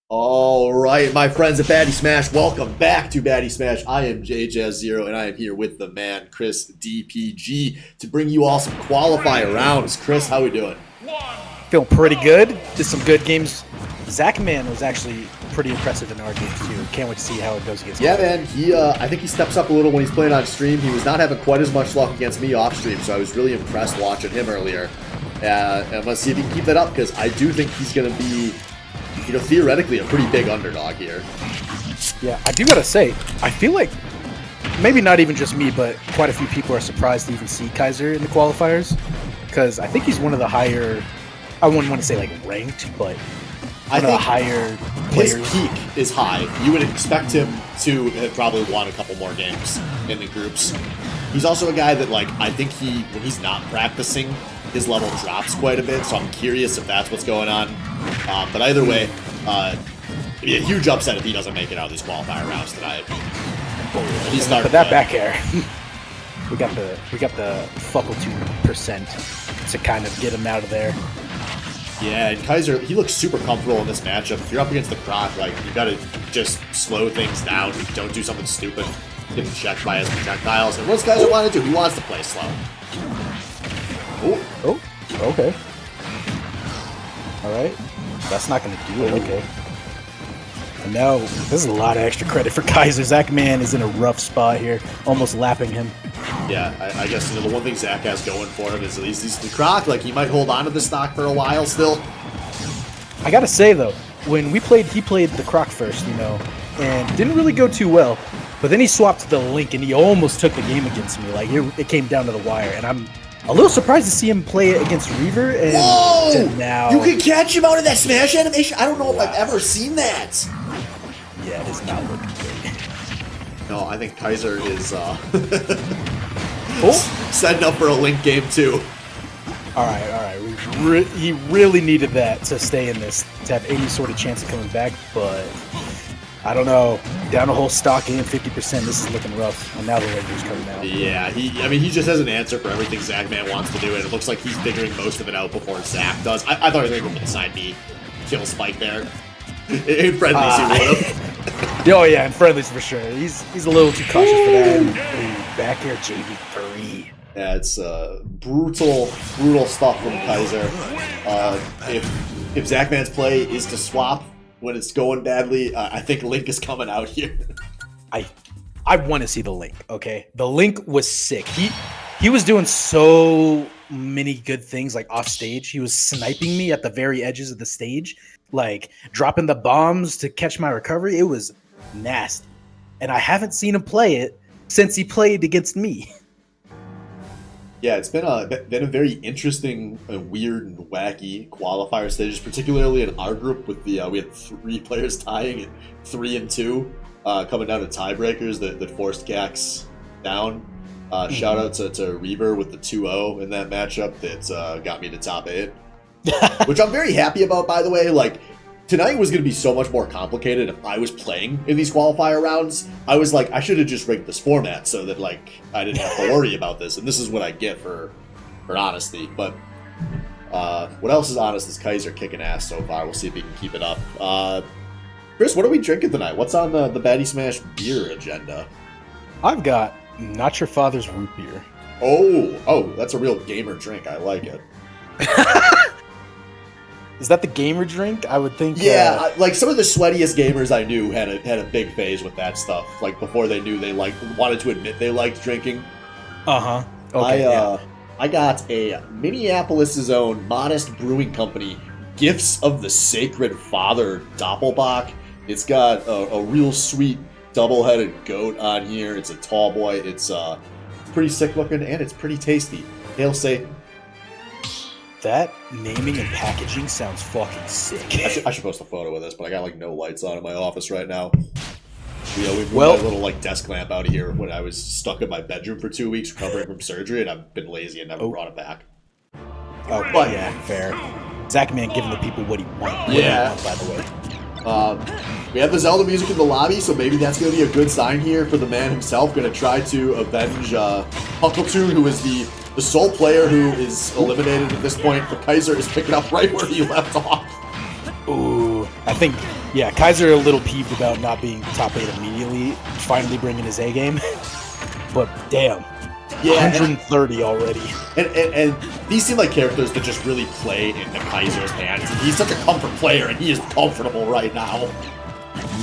All right, my friends at Baddy Smash, welcome back to Baddy Smash. I am JJaz0, and I am here with the man, Chris DPG, to bring you all some qualifier rounds. Chris, how we doing? Feel pretty good. Did some good games. Zach Man was actually pretty impressive in our games too. Can't wait to see how it goes against. Yeah, man. I think he steps up a little when he's playing on stream. He was not having quite as much luck against me off stream, so I was really impressed watching him earlier. And let's see if he can keep that up, because I do think he's going to be, theoretically a pretty big underdog here. Yeah, I do gotta say, I feel like maybe not even just me, but quite a few people are surprised to even see Kaiser in the qualifiers, because I think he's one of the higher. I wouldn't want to say like ranked, but I think higher his players. peak is high. You would expect him to have probably won a couple more games in the groups. He's also a guy that, I think when he's not practicing, his level drops quite a bit, so I'm curious if that's what's going on. But either way, it'd be a huge upset if he doesn't make it out of these qualifier rounds tonight. He's starting. But that back air, we got the fuckle 2% to kind of get him out of there. Yeah, and Kaiser, he looks super comfortable in this matchup. If you're up against the Croc, you gotta just slow things down. Don't do something stupid. Get him checked by his projectiles. And what's Kaiser want to do? He wants to play slow. Oh, okay. Alright. That's not gonna do it, okay. And now, this is a lot of extra credit for Kaiser. Zach Man is in a rough spot here, almost lapping him. Yeah, I guess the one thing Zach has going for him is at least he's the Croc. He might hold on to the stock for a while still. I gotta say though, when we played, he played the Croc first, and didn't really go too well. But then he swapped to the Link, and he almost took the game against me. It came down to the wire, and I'm a little surprised to see him play it against Reaver. And whoa! Now you can catch him out of that smash animation. I don't know if I've ever seen that. Yeah, it is not looking great. No, I think Kaiser is setting up for a Link game too. All right. He really needed that to stay in this, to have any sort of chance of coming back, but I don't know. Down a whole stock in 50%. This is looking rough, and now the Lakers coming out. Yeah, he just has an answer for everything Zach Man wants to do, and it looks like he's figuring most of it out before Zach does. I thought he was going to go for the side B kill spike there. In friendlies, he would have. Oh yeah, in friendlies for sure. He's a little too cautious for that. And back here, JV3. Yeah, it's brutal stuff from Kaiser. If Zach Man's play is to swap when it's going badly, I think Link is coming out here. I want to see the Link. Okay, the Link was sick. He was doing so many good things off stage. He was sniping me at the very edges of the stage, dropping the bombs to catch my recovery. It was nasty, and I haven't seen him play it since he played against me. Yeah, it's been a very interesting, weird, and wacky qualifier stages, particularly in our group with we had 3 players tying at 3 and 2, coming down to tiebreakers that forced Gax down. Shout out to Reaver with the 2-0 in that matchup that got me to top 8, which I'm very happy about, by the way. Tonight was going to be so much more complicated if I was playing in these qualifier rounds. I was I should have just rigged this format so that I didn't have to worry about this. And this is what I get for honesty. But what else is honest is Kaiser kicking ass so far. We'll see if he can keep it up. Chris, what are we drinking tonight? What's on the Baddy Smash beer agenda? I've got Not Your Father's root beer. Oh, that's a real gamer drink. I like it. Is that the gamer drink? I would think. Yeah, some of the sweatiest gamers I knew had a big phase with that stuff. Before they knew they wanted to admit they liked drinking. Okay. I got a Minneapolis' own Modest Brewing Company Gifts of the Sacred Father Doppelbock. It's got a real sweet double-headed goat on here. It's a tall boy. It's pretty sick looking, and it's pretty tasty. Hail Satan. That naming and packaging sounds fucking sick. I should post a photo of this, but I got no lights on in my office right now. We moved my little desk lamp out of here when I was stuck in my bedroom for 2 weeks recovering from surgery, and I've been lazy and never brought it back. Oh, but yeah, fair. Zach Man giving the people what he wants. Yeah. By the way. We have the Zelda music in the lobby, so maybe that's going to be a good sign here for the man himself. Going to try to avenge Huckletune, who is the sole player who is eliminated at this point. But Kaiser is picking up right where he left off. Ooh, I think Yeah, Kaiser a little peeved about not being top 8 immediately, finally bringing his A game. But damn, Yeah, 130 already. And these seem like characters that just really play into Kaiser's hands. He's such a comfort player, and he is comfortable right now.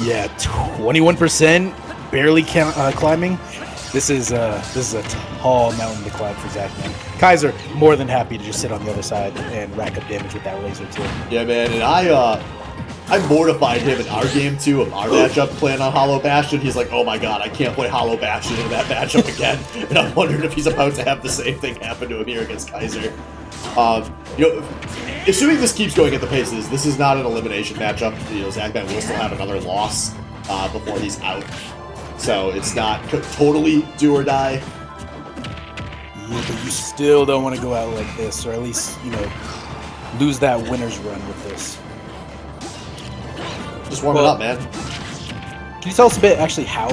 Yeah, 21%, barely climbing. This is a tall mountain to climb for Zach, man. Kaiser more than happy to just sit on the other side and rack up damage with that laser too. Yeah, man, and I mortified him in our game too of our matchup playing on Hollow Bastion. He's like, oh my god, I can't play Hollow Bastion in that matchup again. And I'm wondering if he's about to have the same thing happen to him here against Kaiser. Assuming this keeps going at the paces, this is not an elimination matchup. Zachman will still have another loss before he's out. So it's not totally do or die. Yeah, but you still don't want to go out like this, or at least, lose that winner's run with this. Just warm it up, man. Can you tell us a bit, actually, how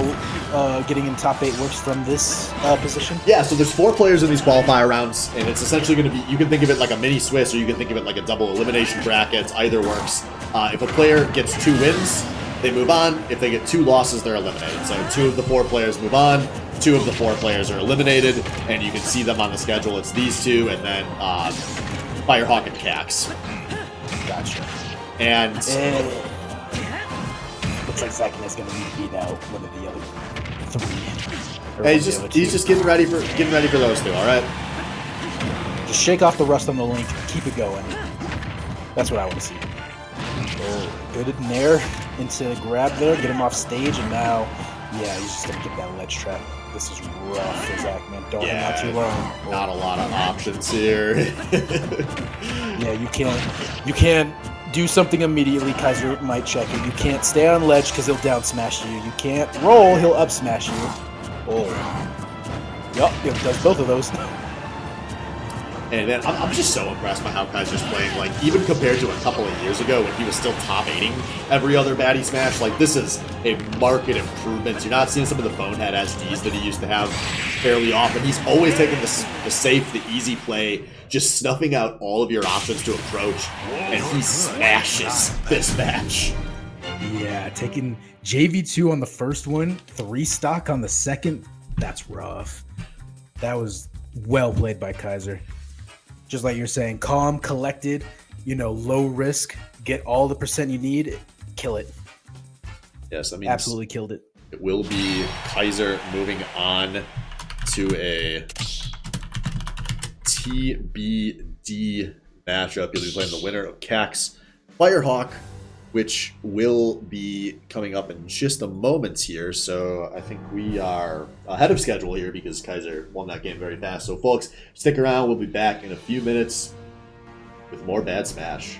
getting in top 8 works from this position? Yeah, so there's 4 players in these qualifier rounds, and it's essentially going to be, you can think of it like a mini Swiss, or you can think of it like a double elimination bracket. Either works. If a player gets 2 wins, they move on. If they get 2 losses, they're eliminated. So 2 of the 4 players move on, 2 of the 4 players are eliminated, and you can see them on the schedule. It's these 2, and then Firehawk and Cax. Gotcha. And looks like Zachan is going to need to beat out one of the other 3. Hey, he's just getting ready for those 2. All right. Just shake off the rust on the link, keep it going. That's what I want to see. Oh, good nair into grab there, get him off stage, and now, yeah, he's just gonna get that ledge trap. This is rough for Zach, man. Don't hang out too long. Not a lot of options here. Yeah, you can't do something immediately. Kaiser might check it. You can't stay on ledge because he'll down smash you. You can't roll, he'll up smash you. Oh. Yup, it does both of those. And man, I'm just so impressed by how Kaiser's playing. Like, even compared to a couple of years ago when he was still top 8ing every other Baddy Smash, like, this is a marked improvement. You're not seeing some of the bonehead SDs that he used to have fairly often. He's always taking the safe, the easy play, just snuffing out all of your options to approach, and he smashes this match. Yeah, taking JV2 on the first one, 3 stock on the second, that's rough. That was well played by Kaiser. Just like you're saying, calm, collected, low risk, get all the percent you need, kill it. Yes, I mean, absolutely killed it. It will be Kaiser moving on to a TBD matchup. He'll be playing the winner of Cax Firehawk, which will be coming up in just a moment here. So I think we are ahead of schedule here because Kaiser won that game very fast. So folks, stick around. We'll be back in a few minutes with more Bad Smash.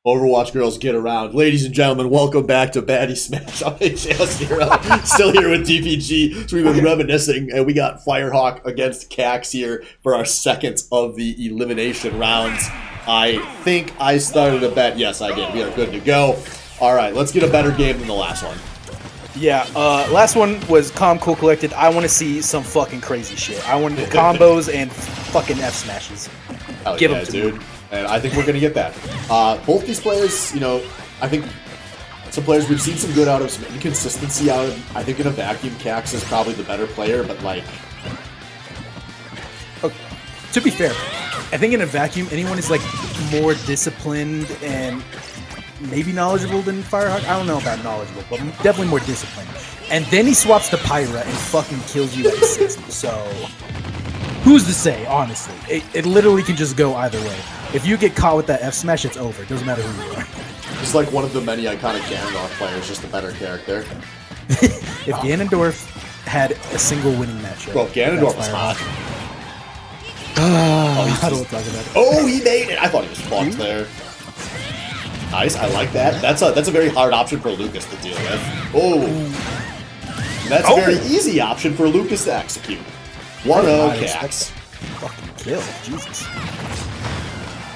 Overwatch girls, get around. Ladies and gentlemen, welcome back to Baddy Smash. I'm AJ still here with DPG. So we've been reminiscing, and we got Firehawk against Cax here for our second of the elimination rounds. I think I started a bet. Yes, I did. We are good to go. All right, let's get a better game than the last one. Yeah, last one was calm, cool, collected. I want to see some fucking crazy shit. I want combos and fucking F smashes. Oh, Give yeah, them to dude. me. And I think we're going to get that. Both these players, you know, I think some players we've seen some good out of, some inconsistency out of. I think in a vacuum, Cax is probably the better player, but like... Okay. To be fair, I think in a vacuum, anyone is like more disciplined and maybe knowledgeable than Firehawk. I don't know about knowledgeable, but definitely more disciplined. And then he swaps to Pyra and fucking kills you at 60. So... who's to say, honestly? It literally can just go either way. If you get caught with that F smash, it's over. It doesn't matter who you are. It's like one of the many iconic Ganondorf players, just a better character. If Ganondorf had a single winning matchup. Bro, Ganondorf was hot. I don't talk about it. Oh, he made it! I thought he was fucked there. Nice, I like that. That's a very hard option for Lucas to deal with. Oh. That's a very easy option for Lucas to execute. 1-0 Cax. Fucking kill, Jesus.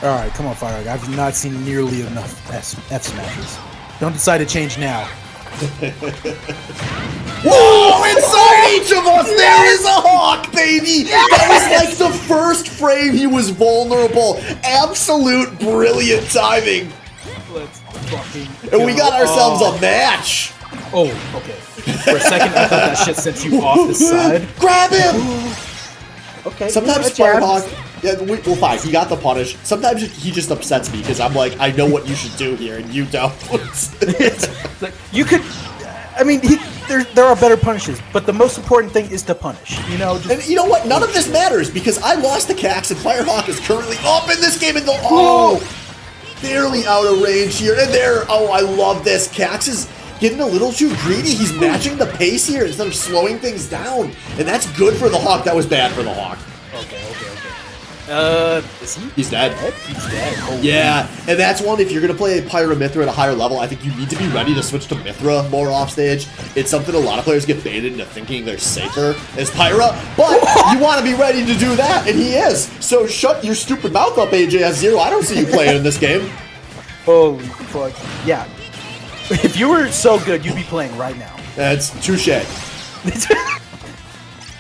Alright, come on, Firehawk. I've not seen nearly enough F smashes. Don't decide to change now. Whoa! Inside each of us, there is a Hawk, baby! That was like the first frame he was vulnerable. Absolute brilliant timing. Let's fucking And we got ourselves a match. Oh, okay. For a second, I thought that shit sent you off the side. Grab him! Okay. Sometimes Firehawk, yeah, well, fine, he got the punish. Sometimes he just upsets me because I'm like, I know what you should do here, and you don't. Like, you could, I mean, there are better punishes, but the most important thing is to punish. You know. And you know what? None of this matters because I lost to Cax, and Firehawk is currently up in this game, and barely out of range here, and there. Oh, I love this. Cax is getting a little too greedy. He's matching the pace here instead of slowing things down. And that's good for the Hawk. That was bad for the Hawk. Okay. Is he? He's dead. He's dead. Oh, yeah, and that's one, if you're going to play Pyra Mithra at a higher level, I think you need to be ready to switch to Mithra more off stage. It's something a lot of players get baited into thinking they're safer as Pyra, but you want to be ready to do that, and he is. So shut your stupid mouth up, AJS0. I don't see you playing in this game. Holy fuck. Yeah. If you were so good, you'd be playing right now. That's touche.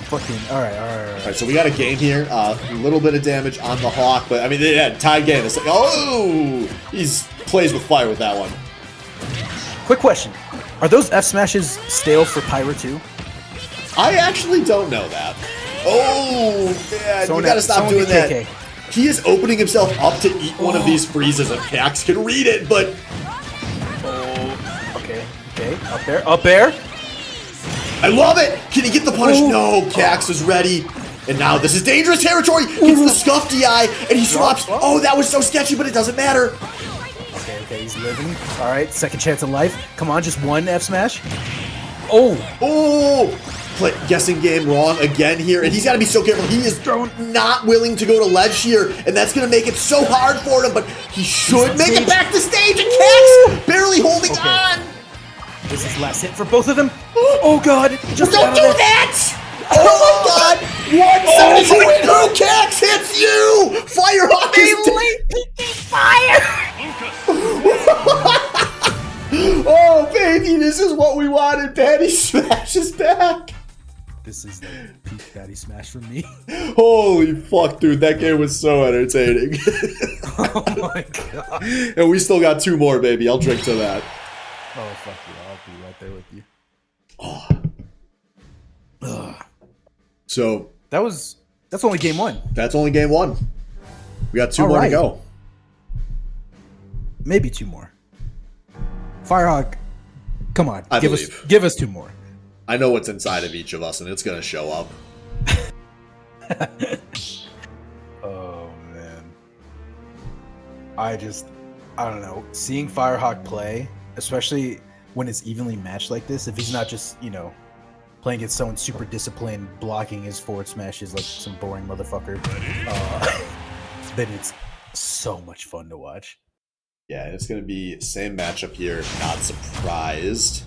Fucking, all right. So we got a game here. A little bit of damage on the Hawk, but I mean, yeah, tied game. It's like, oh, he's plays with fire with that one. Quick question: are those F smashes stale for Pyra too? I actually don't know that. Oh, man, Someone you gotta stop doing that. KK. He is opening himself up to eat one of these freezes, and Cax can read it, but. Okay, up there. I love it! Can he get the punish? No, Cax is ready. And now this is dangerous territory! Gets the scuffed DI, and he swaps. Oh, that was so sketchy, but it doesn't matter. Okay, he's living. Alright, second chance of life. Come on, just one F smash. Oh! Guessing game wrong again here, and he's got to be so careful. He is not willing to go to ledge here, and that's going to make it so hard for him, but he should make it back to stage, and Cax barely holding on! This is last hit for both of them. Oh god! Just don't do that! Oh my god! 172 in row, Cax hits you! Firehawk is fire! Oh baby, this is what we wanted. Baddy smashes back. This is the peak Baddy smash for me. Holy fuck, dude! That game was so entertaining. Oh my god! And we still got 2 more, baby. I'll drink to that. Oh fuck you! I'll be right there with you. So that's only game 1. That's only game 1. We got 2 more to go. Maybe 2 more. Firehawk, come on, give us 2 more. I know what's inside of each of us, and it's gonna show up. Oh man, I don't know. Seeing Firehawk play, especially when it's evenly matched like this, if he's not just, you know, playing against someone super disciplined, blocking his forward smashes like some boring motherfucker, then it's so much fun to watch. Yeah, it's going to be same matchup here. Not surprised.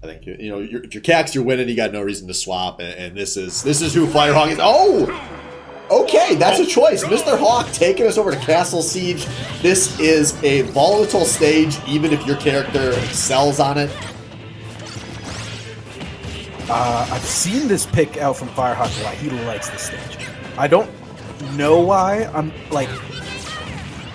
I think if you're Cax, you're winning. You got no reason to swap, and this is who Firehawk is. Oh, okay, that's a choice. Mr. Hawk taking us over to Castle Siege. This is a volatile stage, even if your character excels on it. I've seen this pick out from Firehawk a lot. He likes this stage. I don't know why. I'm like,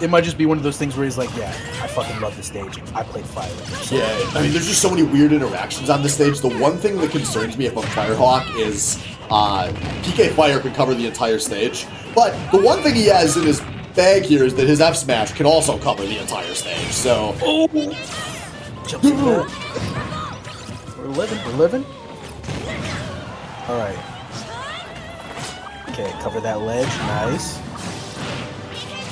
it might just be one of those things where he's like, yeah, I fucking love this stage. I played Fire. So, yeah, I mean, there's just so many weird interactions on this stage. The one thing that concerns me about Firehawk is PK Fire can cover the entire stage. But the one thing he has in his bag here is that his F Smash can also cover the entire stage. So, jumps in there. We're living. All right. Okay, cover that ledge. Nice.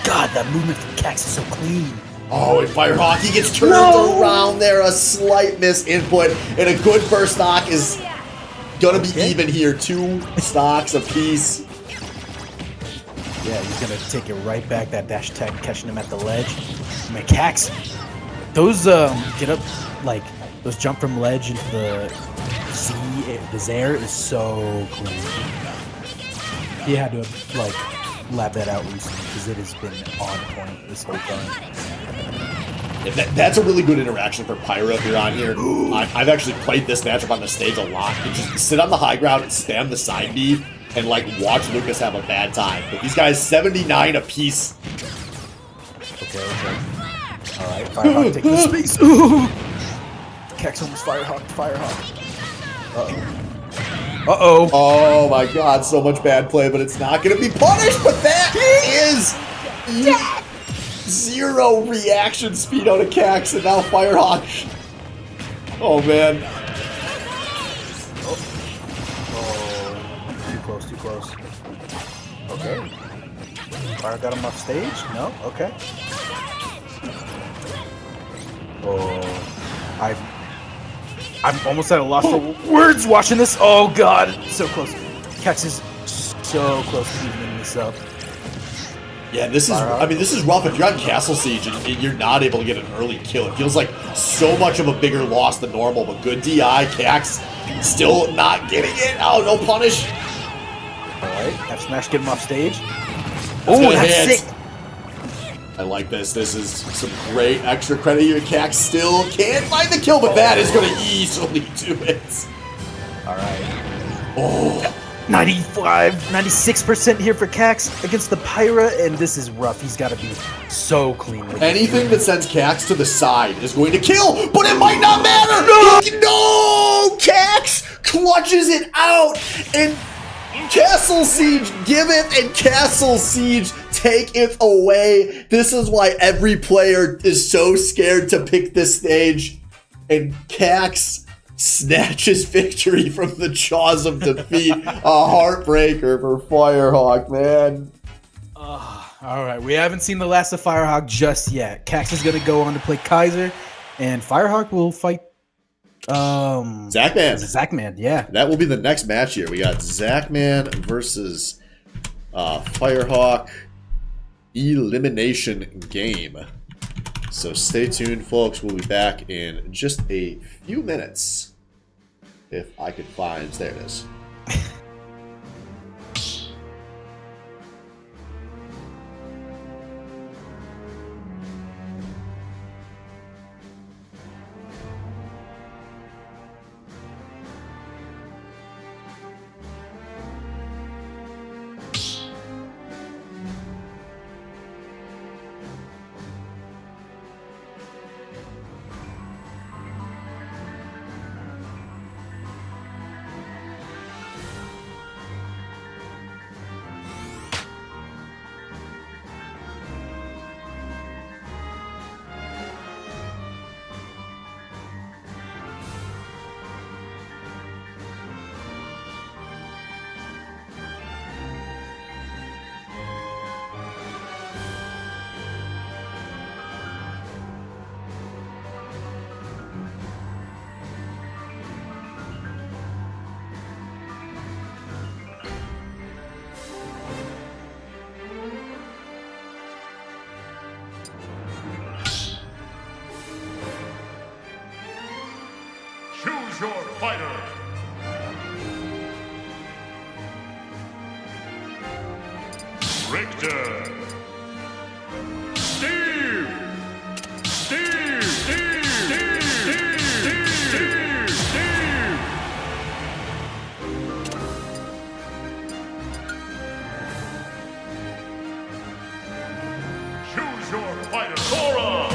God, that movement from Cax is so clean. Oh, and Firehawk, he gets turned around there. A slight miss input, and a good first stock is gonna be even here. 2 stocks apiece. Yeah, he's gonna take it right back. That dash attack, catching him at the ledge. I mean, Cax, those get up, like those jump from ledge into the Zaire is so clean. He had to like lab that out recently because it has been on point this whole time. Yeah, that's a really good interaction for Pyro if you're on here. I've actually played this matchup on the stage a lot. You just sit on the high ground and spam the side B and like watch Lucas have a bad time. But these guys 79 apiece. Okay. Alright, Firehawk taking the space. Ooh! Cax almost Firehawk. Uh-oh. Oh my god, so much bad play, but it's not going to be punished, but that is 0 reaction speed out of Cax, and now Firehawk. Oh man. Oh, too close. Okay. Fire got him off stage? No? Okay. Oh, I'm almost at a loss for words watching this. Oh god, so close. Cax is so close to evening this up. Yeah, this is rough. If you're on Castle Siege and you're not able to get an early kill, it feels like so much of a bigger loss than normal, but good DI, Cax still not getting it. Oh, no punish. Alright, F Smash get him off stage. Oh, that's sick. I like this. This is some great extra credit here. Cax still can't find the kill, but that is going to easily do it. Alright. Oh. 96% here for Cax against the Pyra, and this is rough. He's got to be so clean. Anything that sends Cax to the side is going to kill, but it might not matter. No! Cax clutches it out, and Castle Siege give it, and Castle Siege take it away. This is why every player is so scared to pick this stage, and Cax snatches victory from the jaws of defeat. A heartbreaker for Firehawk, man. All right, we haven't seen the last of Firehawk just yet. Cax is going to go on to play Kaiser, and Firehawk will fight Zachman, yeah. That will be the next match here. We got Zachman versus Firehawk elimination game. So stay tuned, folks. We'll be back in just a few minutes. If I could find... There it is. fighter. Richter. Steve. Steve. Steve. Steve. Steve. Steve. Steve. Choose your fighter. Sora.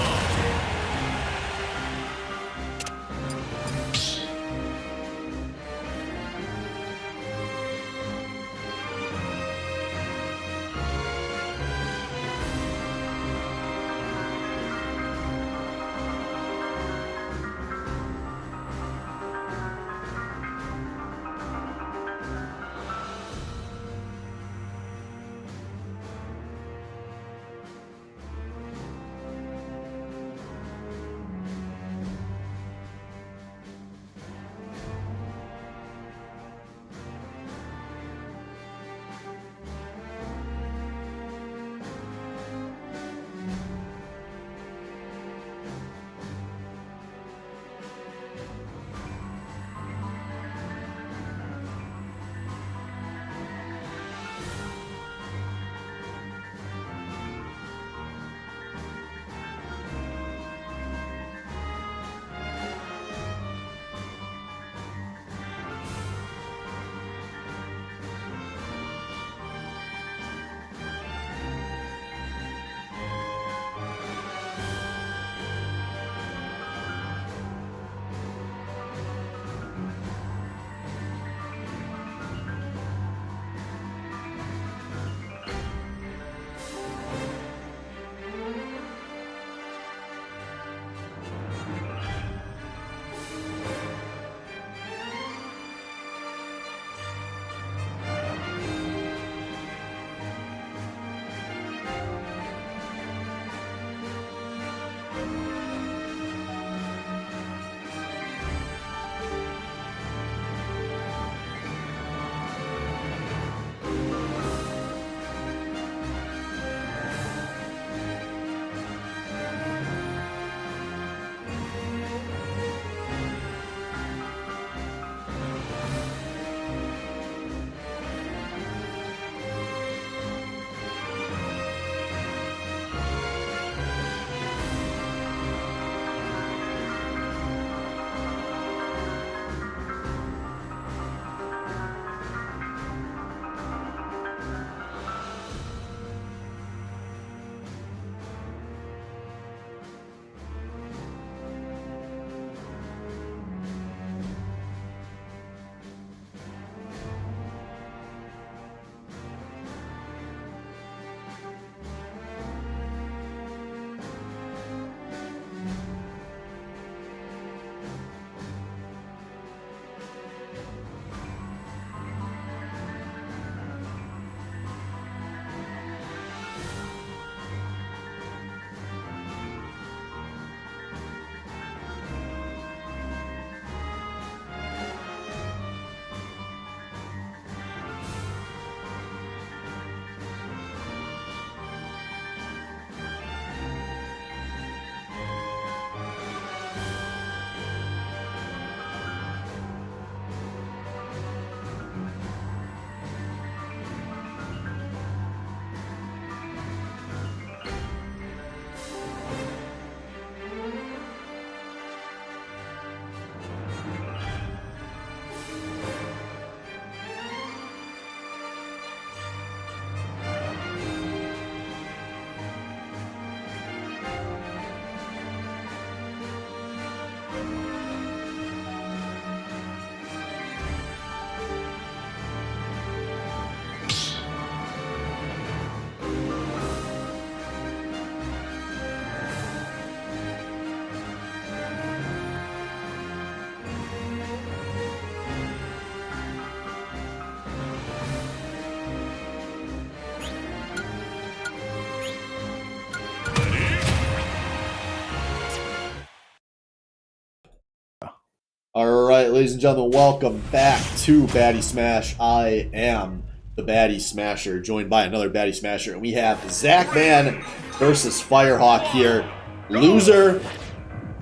Alright, ladies and gentlemen, welcome back to Baddy Smash. I am the Baddy Smasher, joined by another Baddy Smasher, and we have Zach Man versus Firehawk here. Loser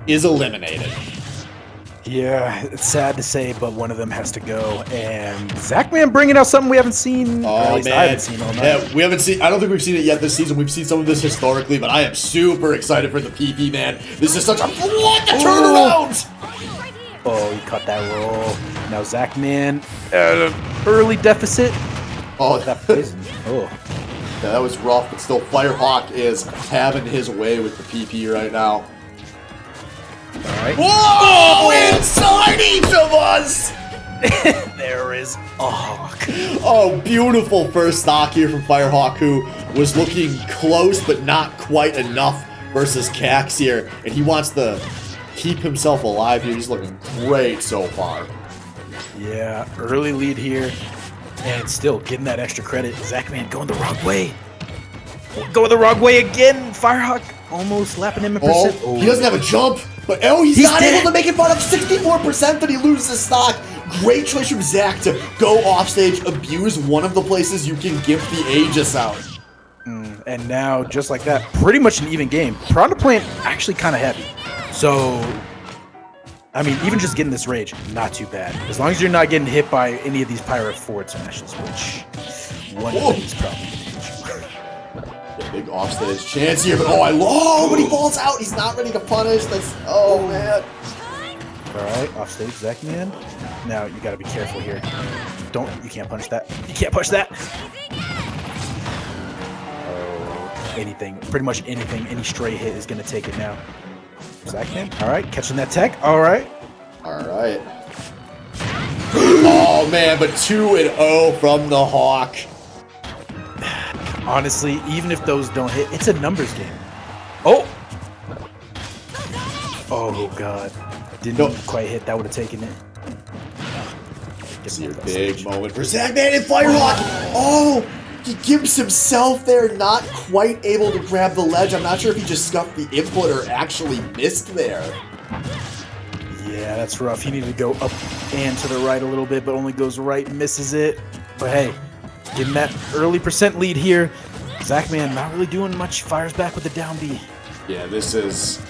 is eliminated. Yeah, it's sad to say, but one of them has to go. And Zachman bringing out something we haven't seen. Or at least I haven't seen all night. Yeah, we haven't seen. I don't think we've seen it yet this season. We've seen some of this historically, but I am super excited for the PP, man. This is such a what the turnaround! Oh, he cut that roll. Now Zachman, early deficit. Oh, That poison. Oh, yeah, that was rough, but still, Firehawk is having his way with the PP right now. all right. Whoa! Inside each of us! There is a hawk. Oh, beautiful first stock here from Firehawk, who was looking close but not quite enough versus Cax here, and he wants to keep himself alive here. He's looking great so far. Yeah, early lead here, and still getting that extra credit. Zachman going the wrong way. Going the wrong way again. Firehawk almost lapping him in percent. Oh, he doesn't have a jump, but he's not dead. able to make it fun of 64%, but he loses stock. Great choice from Zach to go offstage, abuse one of the places you can give the Aegis out. And now, just like that, pretty much an even game. Piranha Plant actually kind of heavy. So, I mean, even just getting this rage, not too bad. As long as you're not getting hit by any of these Pirate forward smashes, which one of these probably Yeah, big offstage chance here, but but he falls out. He's not ready to punish. Man. All right, offstage, Zachman. Now you got to be careful here. You can't punish that. You can't push that. Oh, anything, pretty much anything, any stray hit is gonna take it now. Zachman, all right, catching that tech. All right. Oh man, but 2-0 from the Hawk. Honestly, even if those don't hit, it's a numbers game. Oh. Oh god. Didn't quite hit. That would have taken it. This is a big moment for Zachman and Firehawk. Oh, he gives himself there, not quite able to grab the ledge. I'm not sure if he just scuffed the input or actually missed there. Yeah, that's rough. He needed to go up and to the right a little bit, but only goes right, misses it. But hey, getting that early percent lead here. Zachman not really doing much. Fires back with the down B. Yeah, this is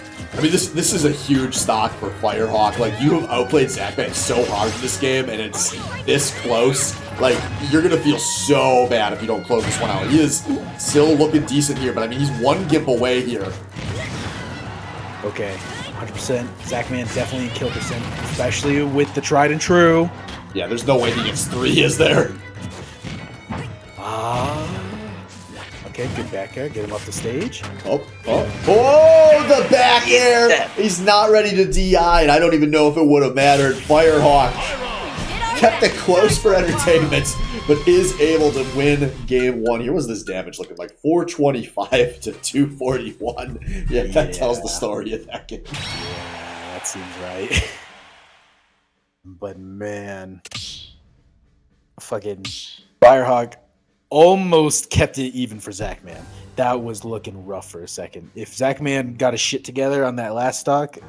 a huge stock for Firehawk. Like, you have outplayed Zachman so hard in this game, and it's this close. Like, you're gonna feel so bad if you don't close this one out. He is still looking decent here, but I mean, he's one gimp away here. Okay, 100%. Zachman definitely in kill percent, especially with the tried and true. Yeah, there's no way he gets 3, is there? Okay, good back air. Get him off the stage. Oh, the back air! He's not ready to DI, and I don't even know if it would have mattered. Firehawk kept it close for entertainment, but is able to win game 1. Here was this damage looking like 425 to 241. Yeah, that tells the story of that game. Yeah, that seems right. But man, fucking Firehawk almost kept it even for Zachman. That was looking rough for a second. If Zachman got his shit together on that last stock,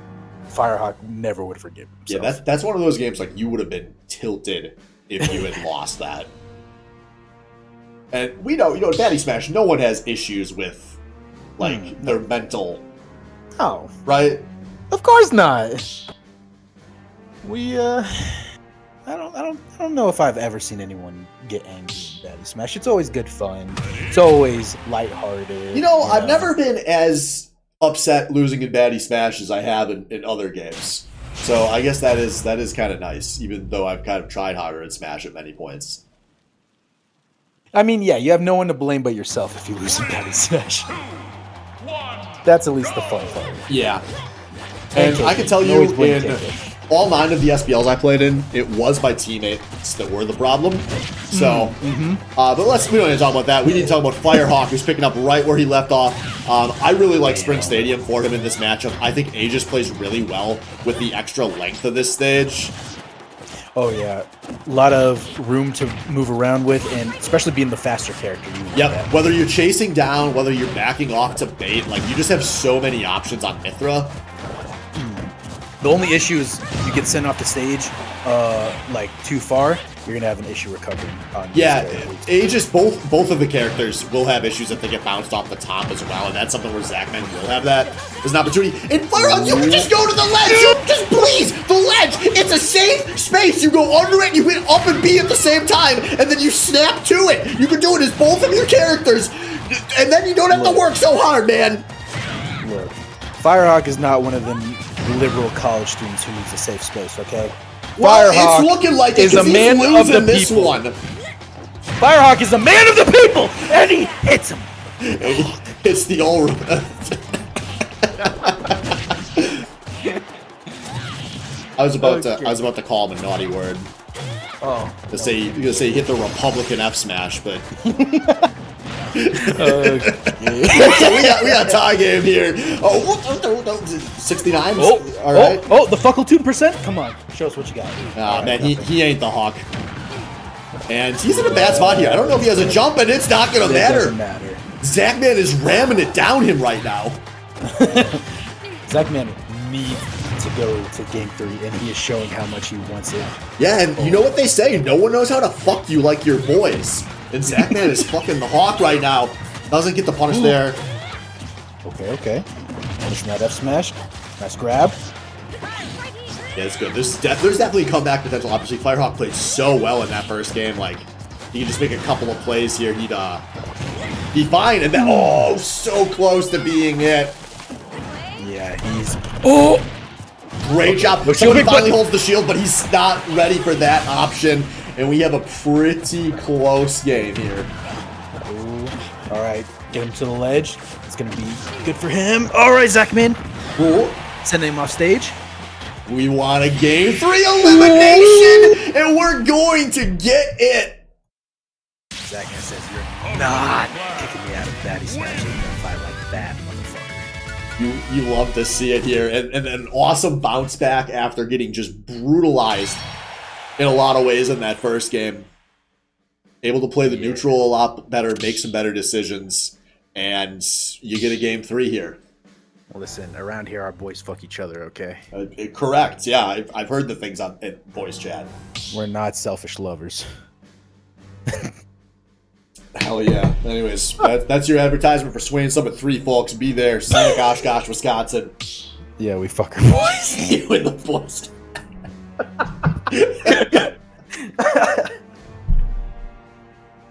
Firehawk never would have forgiven himself. Yeah, that's one of those games like you would have been tilted if you had lost that. And we know, in Baddy Smash, no one has issues with like their mental. Oh, right? Of course not. I don't know if I've ever seen anyone get angry in Baddy Smash. It's always good fun. It's always lighthearted. I've never been as upset losing in Baddy Smash as I have in other games. So I guess that is kind of nice, even though I've kind of tried harder in Smash at many points. I mean, yeah, you have no one to blame but yourself if you lose in Baddy Smash. That's at least the fun part. Yeah. And I can tell you, in all 9 of the SBLs I played in, it was my teammates that were the problem. So, but we don't need to talk about that. We need to talk about Firehawk, who's picking up right where he left off. I really like Spring Stadium for him in this matchup. I think Aegis plays really well with the extra length of this stage. Oh yeah, a lot of room to move around with, and especially being the faster character. Yep, whether you're chasing down, whether you're backing off to bait, like you just have so many options on Mithra. The only issue is you get sent off the stage, like too far, you're gonna have an issue recovering. On Yeah, this Aegis, both of the characters will have issues if they get bounced off the top as well, and that's something where Zachman will have that as an opportunity. In Firehawk, you can just go to the ledge! You just please! The ledge! It's a safe space! You go under it, you hit up and B at the same time, and then you snap to it! You can do it as both of your characters, and then you don't have to work so hard, man! Look, Firehawk is not one of them liberal college students who needs a safe space, okay? Well, Firehawk it's looking like it is a 'cause he's man of losing the this people. one. Firehawk is a man of the people, and he hits him. It's the old. I was about to call him a naughty word. Oh. To say hit the Republican F smash, but Okay. so we got a tie game here. Oh, 69. Oh, all right. Oh, the Fuckle 2%. Come on, show us what you got. Man, he ain't the Hawk, and he's in a bad spot here. I don't know if he has a jump, and it's not gonna It matter. doesn't matter. Zachman is ramming it down him right now. Zachman needs to go to game 3, and he is showing how much he wants it. Yeah, and you know what they say? No one knows how to fuck you like your boys. And Zachman is fucking the Hawk right now. Doesn't get the punish there. Okay. Punishing that F smash. Nice grab. Yeah, it's good. There's definitely comeback potential. Obviously, Firehawk played so well in that first game. Like, he can just make a couple of plays here. He'd be fine. And then, oh, so close to being it. Yeah, he's... Oh! Great job. Somebody finally holds the shield, but he's not ready for that option. And we have a pretty close game here. Ooh. All right, get him to the ledge. It's going to be good for him. All right, Zachman. Cool. Send him off stage. We want a game 3 elimination, and we're going to get it. Zachman says, you're not kicking me out of Baddy Smash. You're going to fight like that, motherfucker. You love to see it here, and an awesome bounce back after getting just brutalized in a lot of ways in that first game. Able to play the neutral a lot better, make some better decisions, and you get a game 3 here. Listen, around here our boys fuck each other, okay? Correct, yeah, I've heard the things on voice chat. We're not selfish lovers. Hell yeah. Anyways, that's your advertisement for Swain Summit 3, folks. Be there, Scenic Oshkosh, Wisconsin. Yeah, we fuck our boys. You and the boys.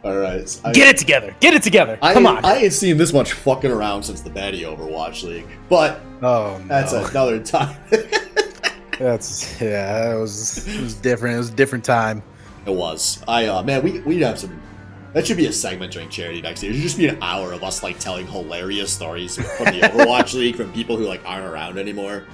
All right. Get it together. Get it togetger. Come on. I ain't seen this much fucking around since the Baddy Overwatch League, but Oh, no. that's another time. It was different. It was a different time. It was. Man, we'd have some. That should be a segment during charity next year. It should just be an hour of us like telling hilarious stories from the Overwatch League from people who like aren't around anymore.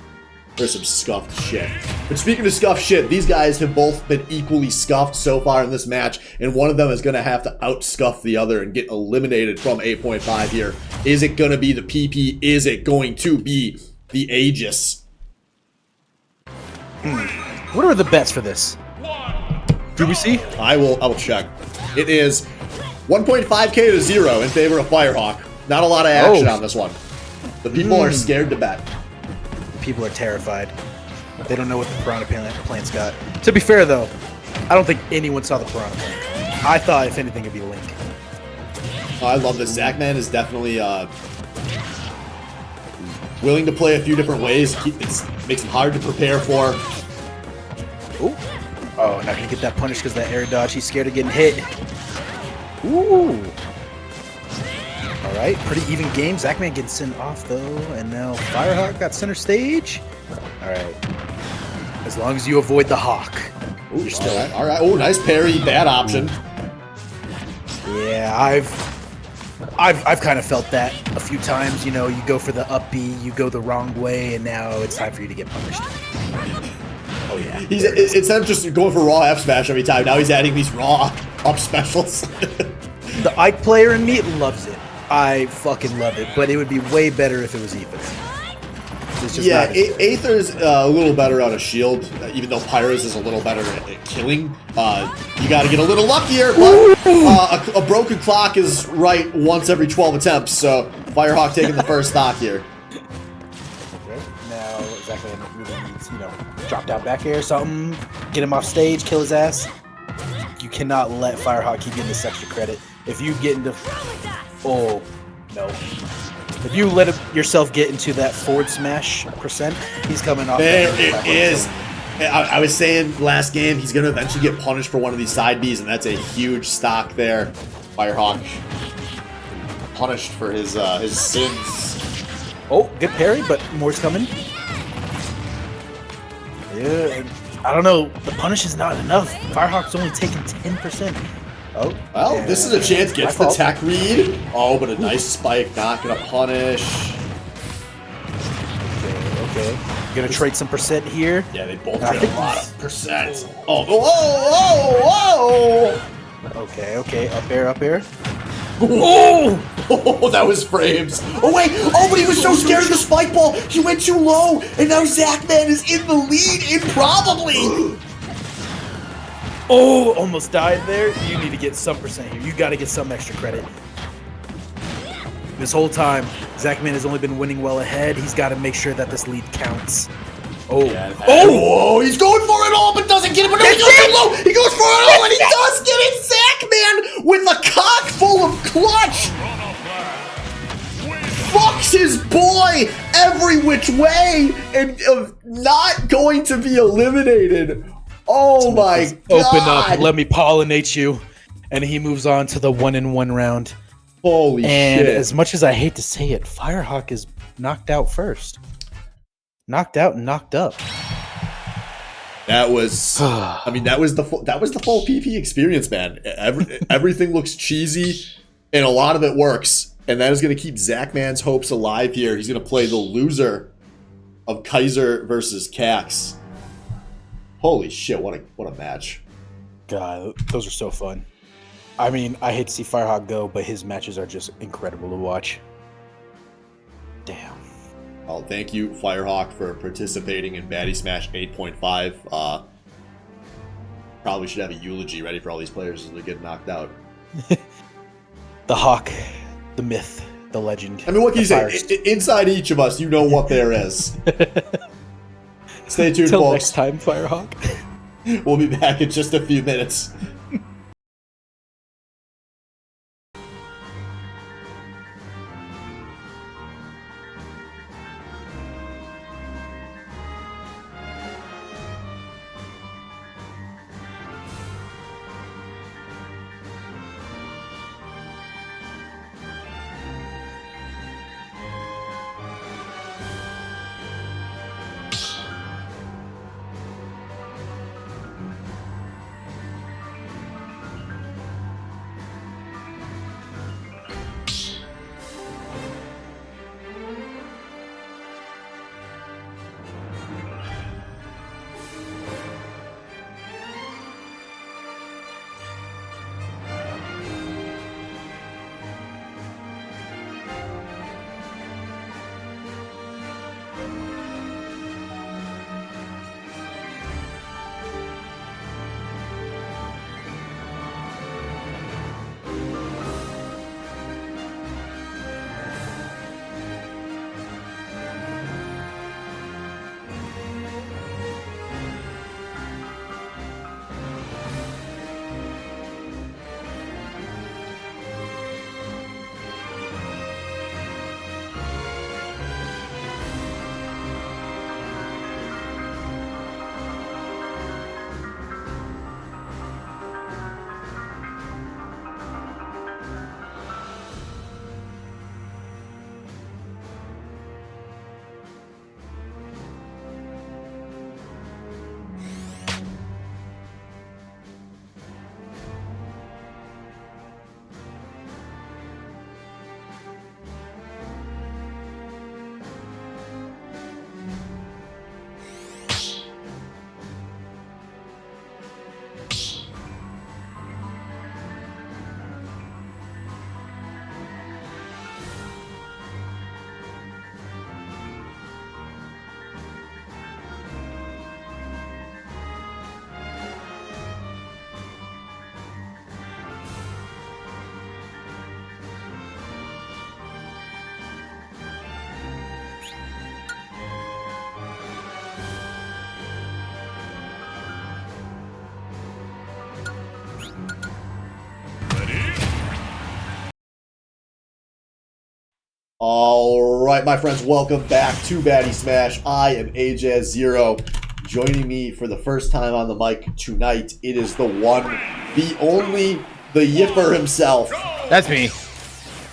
There's some scuffed shit. But speaking of scuffed shit, these guys have both been equally scuffed so far in this match, and one of them is going to have to out-scuff the other and get eliminated from 8.5 here. Is it going to be the PP? Is it going to be the Aegis? What are the bets for this? Do we see? I will check. It is 1.5k to 0 in favor of Firehawk. Not a lot of action on this one. The people are scared to bet. People are terrified. They don't know what the Piranha Plant's got. To be fair, though, I don't think anyone saw the Piranha Plant. I thought, if anything, it'd be Link. Oh, I love this. Zachman is definitely willing to play a few different ways. It makes him hard to prepare for. Ooh. Oh, not gonna get that punish because that air dodge. He's scared of getting hit. Ooh. All right, pretty even game. Zachman gets sent off though, and now Firehawk got center stage. All right. As long as you avoid the Hawk, Ooh, you're still all right. Oh, nice parry. Bad option. Yeah, I've kind of felt that a few times. You know, you go for the up B, you go the wrong way, and now it's time for you to get punished. Oh yeah. Instead of just going for raw F smash every time, now he's adding these raw up specials. The Ike player in me loves it. I fucking love it, but it would be way better if it was Ether. It's just yeah, not as good. Aether's a little better on a shield, even though Pyro's is a little better at killing. You got to get a little luckier, but a broken clock is right once every 12 attempts, so Firehawk taking the first stock here. Okay, now Zachman really needs, drop down back air or something, get him off stage, kill his ass. You cannot let Firehawk keep getting this extra credit. If you get into... Oh, no. If you let yourself get into that forward smash percent, he's coming off. There it is. I was saying last game, he's going to eventually get punished for one of these side Bs, and that's a huge stock there. Firehawk punished for his sins. Oh, good parry, but more's coming. Yeah, I don't know. The punish is not enough. Firehawk's only taking 10%. Oh, well, yeah. this is a chance. Gets the fault. tech read. Oh, but a nice spike. Not going to punish. Okay. Gonna trade some percent here. Yeah, they both I trade a think lot he's- of percent. Oh, whoa, whoa, whoa! Okay. Up air. Oh, that was frames. Oh, wait. Oh, but he was so scared of the spike ball. He went too low. And now Zachman is in the lead, improbably. Oh, almost died there. You need to get some percent here. You got to get some extra credit. This whole time, Zachman has only been winning well ahead. He's got to make sure that this lead counts. Oh. Yeah, oh, he's going for it all, but doesn't get it. But no, he goes too low. He goes for it all, and he does get it. Zachman with a cock full of clutch. Fucks his boy every which way and not going to be eliminated. Oh my god. Open up. Let me pollinate you. And he moves on to the 1-in-1 round. Holy and shit. as much as I hate to say it, Firehawk is knocked out first. Knocked out and knocked up. That was, I mean, that was the full PP experience, man. Everything looks cheesy, and a lot of it works. And that is going to keep Zachman's hopes alive here. He's going to play the loser of Kaiser versus Cax. Holy shit! What a match. God, those are so fun. I mean, I hate to see Firehawk go, but his matches are just incredible to watch. Damn. Well, thank you, Firehawk, for participating in Baddy Smash 8.5. Probably should have a eulogy ready for all these players as they get knocked out. The Hawk, the myth, the legend. I mean, what can you say? Inside each of us, you know what there is. Stay tuned, Till folks. next time, Firehawk. We'll be back in just a few minutes. All right, my friends, welcome back to Baddy Smash. I am AJ0. Joining me for the first time on the mic tonight, it is the one, the only, the Yipper himself. That's me.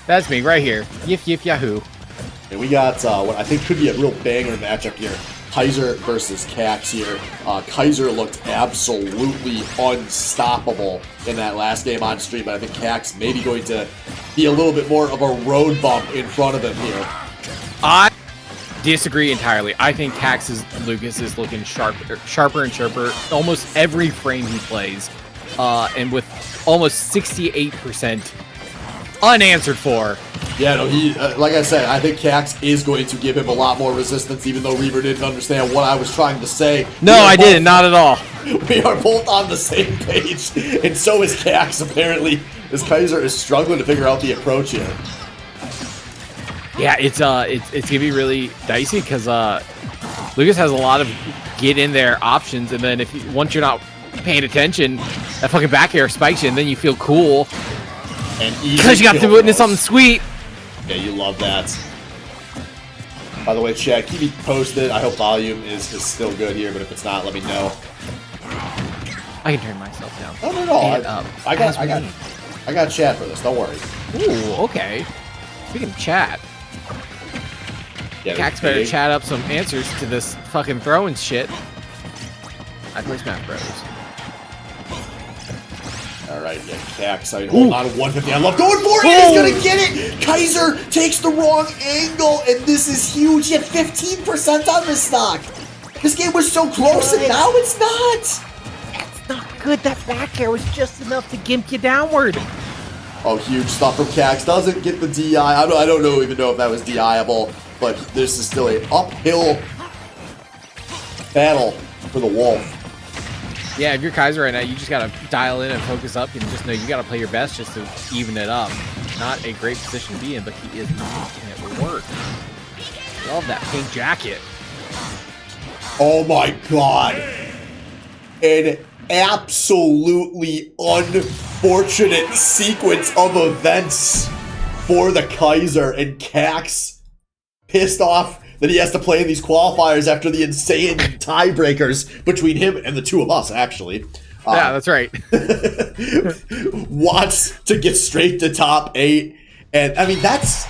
That's me right here. Yip Yahoo. And we got what I think could be a real banger matchup here. Kaiser versus Cax here. Kaiser looked absolutely unstoppable in that last game on stream, but I think Cax may be going to be a little bit more of a road bump in front of him here. I disagree entirely. I think Lucas is looking sharper and sharper almost every frame he plays, and with almost 68% unanswered for. Yeah, no, he, like I said, I think Cax is going to give him a lot more resistance, even though Reaver didn't understand what I was trying to say. No, I didn't, not at all. We are both on the same page, and so is Cax, apparently, as Kaiser is struggling to figure out the approach here. Yeah, it's gonna be really dicey, because Lucas has a lot of get in there options, and then once you're not paying attention, that fucking back air spikes you, and then you feel cool. Because you got to witness something sweet. Yeah, you love that. By the way, chat, keep me posted. I hope volume is still good here, but if it's not, let me know. I can turn myself down. Oh, no. I got chat for this. Don't worry. Ooh, okay. Speaking of chat, Yeah, Cax better chat up some answers to this fucking throwing shit. I play Smash Bros. Alright, yeah, Cax, I hold on 150. I love going for it! He's gonna get it! Kaiser takes the wrong angle, and this is huge. He had 15% on this stock. This game was so close, and now it's not. That's not good. That back air was just enough to gimp you downward. Oh, huge stuff from Cax. Doesn't get the DI. I don't even know if that was DI-able, but this is still an uphill battle for the Wolf. Yeah, if you're Kaiser right now, you just gotta dial in and focus up and just know you gotta play your best just to even it up. Not a great position to be in, but he is making it work. Love that pink jacket. Oh my god. An absolutely unfortunate sequence of events for the Kaiser, and Cax pissed off that he has to play in these qualifiers after the insane tiebreakers between him and the two of us, actually. Yeah, that's right. Wants to get straight to top 8. And, I mean, that's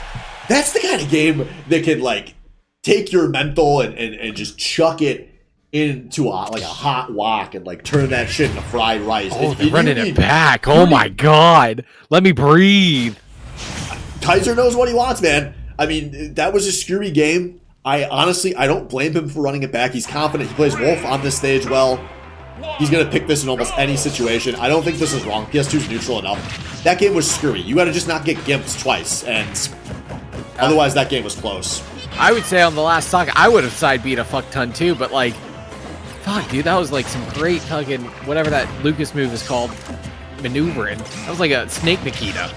the kind of game that can, like, take your mental and just chuck it into a hot wok and, like, turn that shit into fried rice. Oh, they're running it back. Oh, my God. Let me breathe. Kaiser knows what he wants, man. I mean, that was a screwy game. I don't blame him for running it back. He's confident. He plays Wolf on this stage well. He's going to pick this in almost any situation. I don't think this is wrong. PS2's neutral enough. That game was screwy. You got to just not get gimped twice, and otherwise that game was close. I would say on the last stock, I would have side beat a fuck ton too, but like, fuck, dude, that was like some great fucking, whatever that Lucas move is called, maneuvering. That was like a snake Nikita.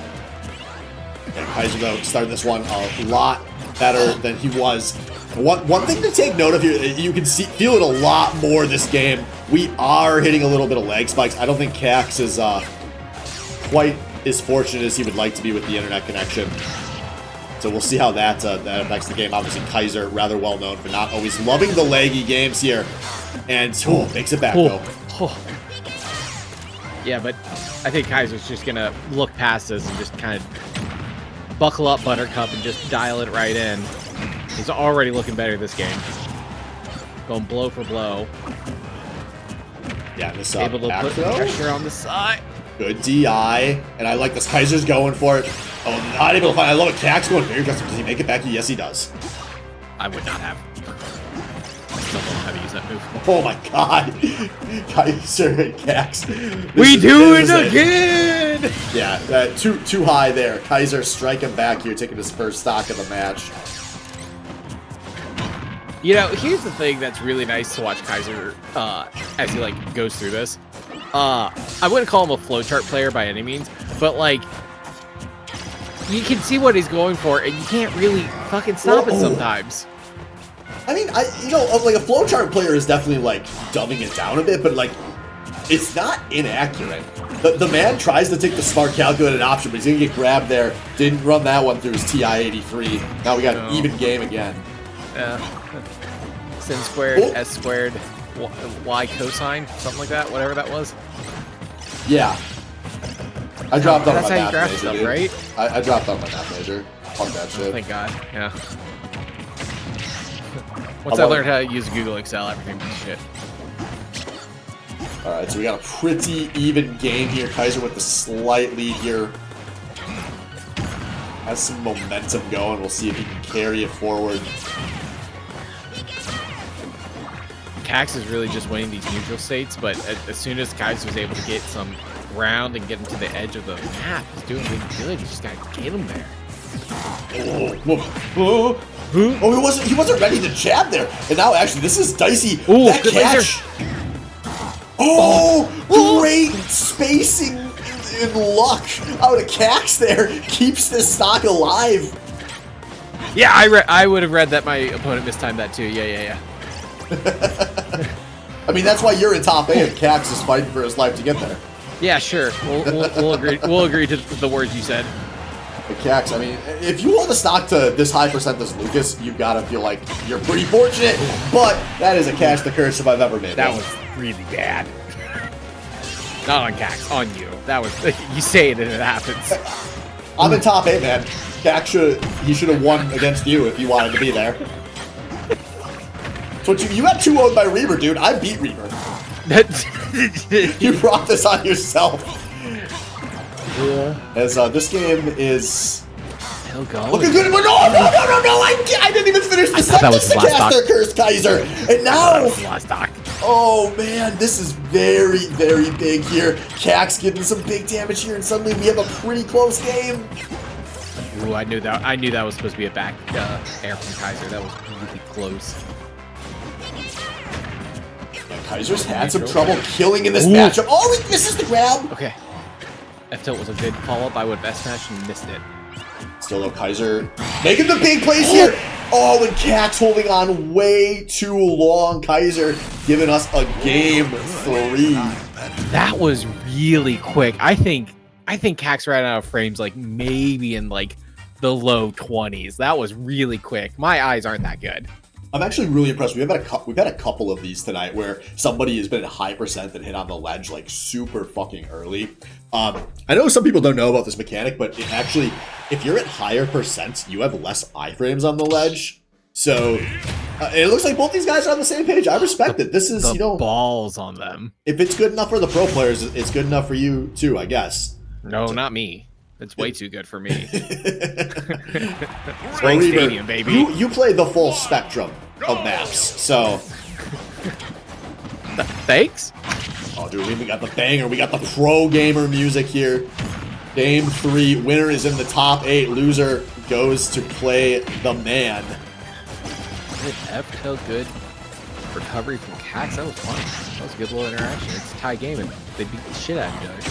Yeah, Kaiser, though, started this one a lot better than he was. One thing to take note of here, you can feel it a lot more this game. We are hitting a little bit of lag spikes. I don't think Cax is quite as fortunate as he would like to be with the internet connection. So we'll see how that affects the game. Obviously, Kaiser, rather well known for not always loving the laggy games here. And makes it back, though. Yeah, but I think Kaiser's just going to look past this and just kind of buckle up Buttercup and just dial it right in. He's already looking better this game. Going blow for blow. Yeah, this able to put pressure on the side. Good DI, and I like this. Kaiser's going for it. Oh, not able to find. I love it. Cax going very aggressive. Does he make it back? Yes, he does. I would not have. I still don't know how to use that move. Oh my god. Kaiser and Cax. We do it again! Yeah, too high there. Kaiser striking back here, taking his first stock of the match. You know, here's the thing that's really nice to watch Kaiser as he like goes through this. I wouldn't call him a flowchart player by any means, but like you can see what he's going for, and you can't really fucking stop it sometimes. I mean, like a flowchart player is definitely like dumbing it down a bit, but like it's not inaccurate. The man tries to take the smart calculated option, but he's going to get grabbed there. Didn't run that one through his TI-83. Now we got an even game again. Yeah. Sin squared, S squared, Y cosine, something like that, whatever that was. Yeah. I dropped on my That's how you math graph major, stuff, dude. right? I dropped on my math major. Fuck that shit. Thank God, yeah. Once I learned how to use Google Excel, everything was shit. Alright, so we got a pretty even game here. Kaiser with the slight lead here. Has some momentum going. We'll see if he can carry it forward. Cax is really just winning these neutral states, but as soon as Kaiser was able to get some ground and get him to the edge of the map, he's doing really good. You just gotta get him there. Oh, he wasn't ready to jab there. And now actually this is dicey. Ooh, that good catch. laser. Oh, great spacing and luck out of Cax there. Keeps this stock alive. Yeah, I would have read that my opponent mistimed that too. Yeah. I mean, that's why you're in top 8 and Cax is fighting for his life to get there. Yeah, sure. We'll agree. We'll agree to the words you said. But Cax, I mean, if you hold a stock to this high percent as Lucas, you gotta feel like you're pretty fortunate. But that is a cash the curse if I've ever made. That was really bad. Not on Cax, on you. That was you say it and it happens. I'm in top 8, man. Cax should have won against you if you wanted to be there. So you got 2-0'd by Reaver, dude. I beat Reaver. You brought this on yourself. Yeah. As this game is looking good. No! I didn't even finish the sentence to cast their curse, Kaiser. And now, oh man, this is very, very big here. Cax getting some big damage here, and suddenly we have a pretty close game. Ooh, I knew that was supposed to be a back air from Kaiser. That was really close. Yeah, Kaiser's had some trouble killing in this matchup. Oh, he misses the grab. Okay. F-tilt was a good follow-up. I would have S-smashed and missed it. Still though, Kaiser making the big plays here. Oh, and Cax holding on way too long. Kaiser giving us a game 3. That was really quick. I think Cax ran out of frames like maybe in like the low 20s. That was really quick. My eyes aren't that good. I'm actually really impressed. We've had a couple of these tonight where somebody has been at high percent and hit on the ledge like super fucking early. I know some people don't know about this mechanic, but it actually, if you're at higher percents, you have less iframes on the ledge. So it looks like both these guys are on the same page. I respect it. This is, the you know, balls on them. If it's good enough for the pro players, it's good enough for you too, I guess. No, not me. It's way too good for me. Spring Stadium, baby. You play the full spectrum of maps, so. Thanks. Oh, dude, we got the banger. We got the pro gamer music here. Game 3, winner is in the top 8. Loser goes to play the man. Good F-tail, good recovery from Cax. That was fun. That was a good little interaction. It's a tie game, and they beat the shit out of each other.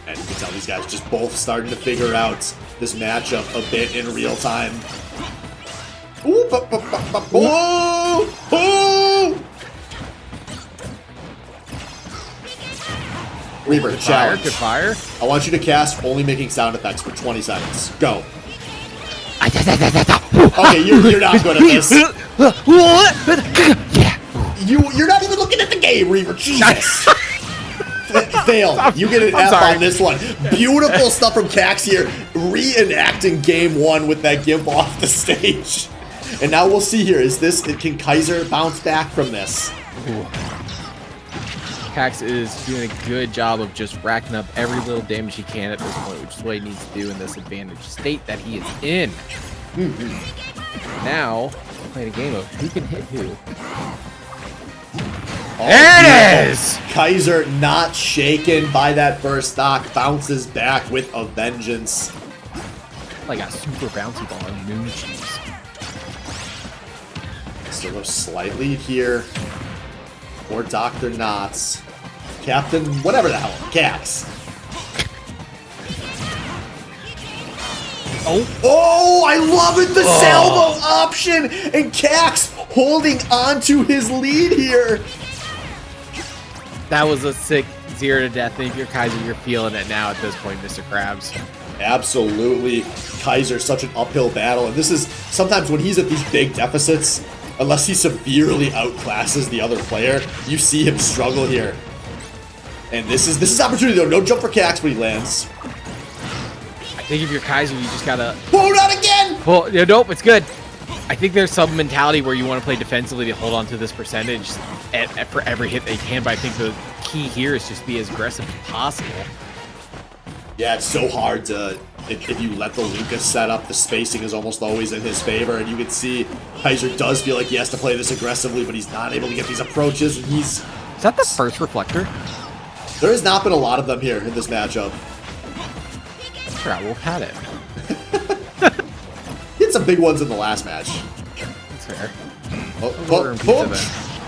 And you can tell these guys just both starting to figure out this matchup a bit in real time. Ooh, Reaver, challenge. Good fire. I want you to cast only making sound effects for 20 seconds. Go. Okay, you're not good at this. You're not even looking at the game, Reaver. Jesus. Fail. You get an F on this one. Beautiful stuff from Cax here, reenacting game 1 with that gimp off the stage. And now we'll see here. Can Kaiser bounce back from this? Ooh. Cax is doing a good job of just racking up every little damage he can at this point, which is what he needs to do in this advantage state that he is in. Now, we're playing a game of who can hit who. There it is! Kaiser not shaken by that first stock, bounces back with a vengeance. Like a super bouncy ball and moon cheese. Still a slight lead here. Or Dr. Knots. Captain, whatever the hell, Cax. Oh, I love it, the salvo option! And Cax holding on to his lead here. That was a sick 0 to death. If you're Kaiser, you're feeling it now at this point, Mr. Krabs. Absolutely. Kaiser's such an uphill battle, and this is sometimes when he's at these big deficits, unless he severely outclasses the other player, you see him struggle here. And this is opportunity though. No jump for Cax, but he lands. I think if you're Kaiser, you just gotta. Oh, not again! Well, yeah, nope, it's good. I think there's some mentality where you want to play defensively to hold on to this percentage for every hit they can, but I think the key here is just be as aggressive as possible. Yeah, it's so hard to, if you let the Lucas set up, the spacing is almost always in his favor, and you can see Kaiser does feel like he has to play this aggressively, but he's not able to get these approaches, and he's... Is that the first reflector? There has not been a lot of them here in this matchup. Yeah, we've had it. He had some big ones in the last match. That's fair.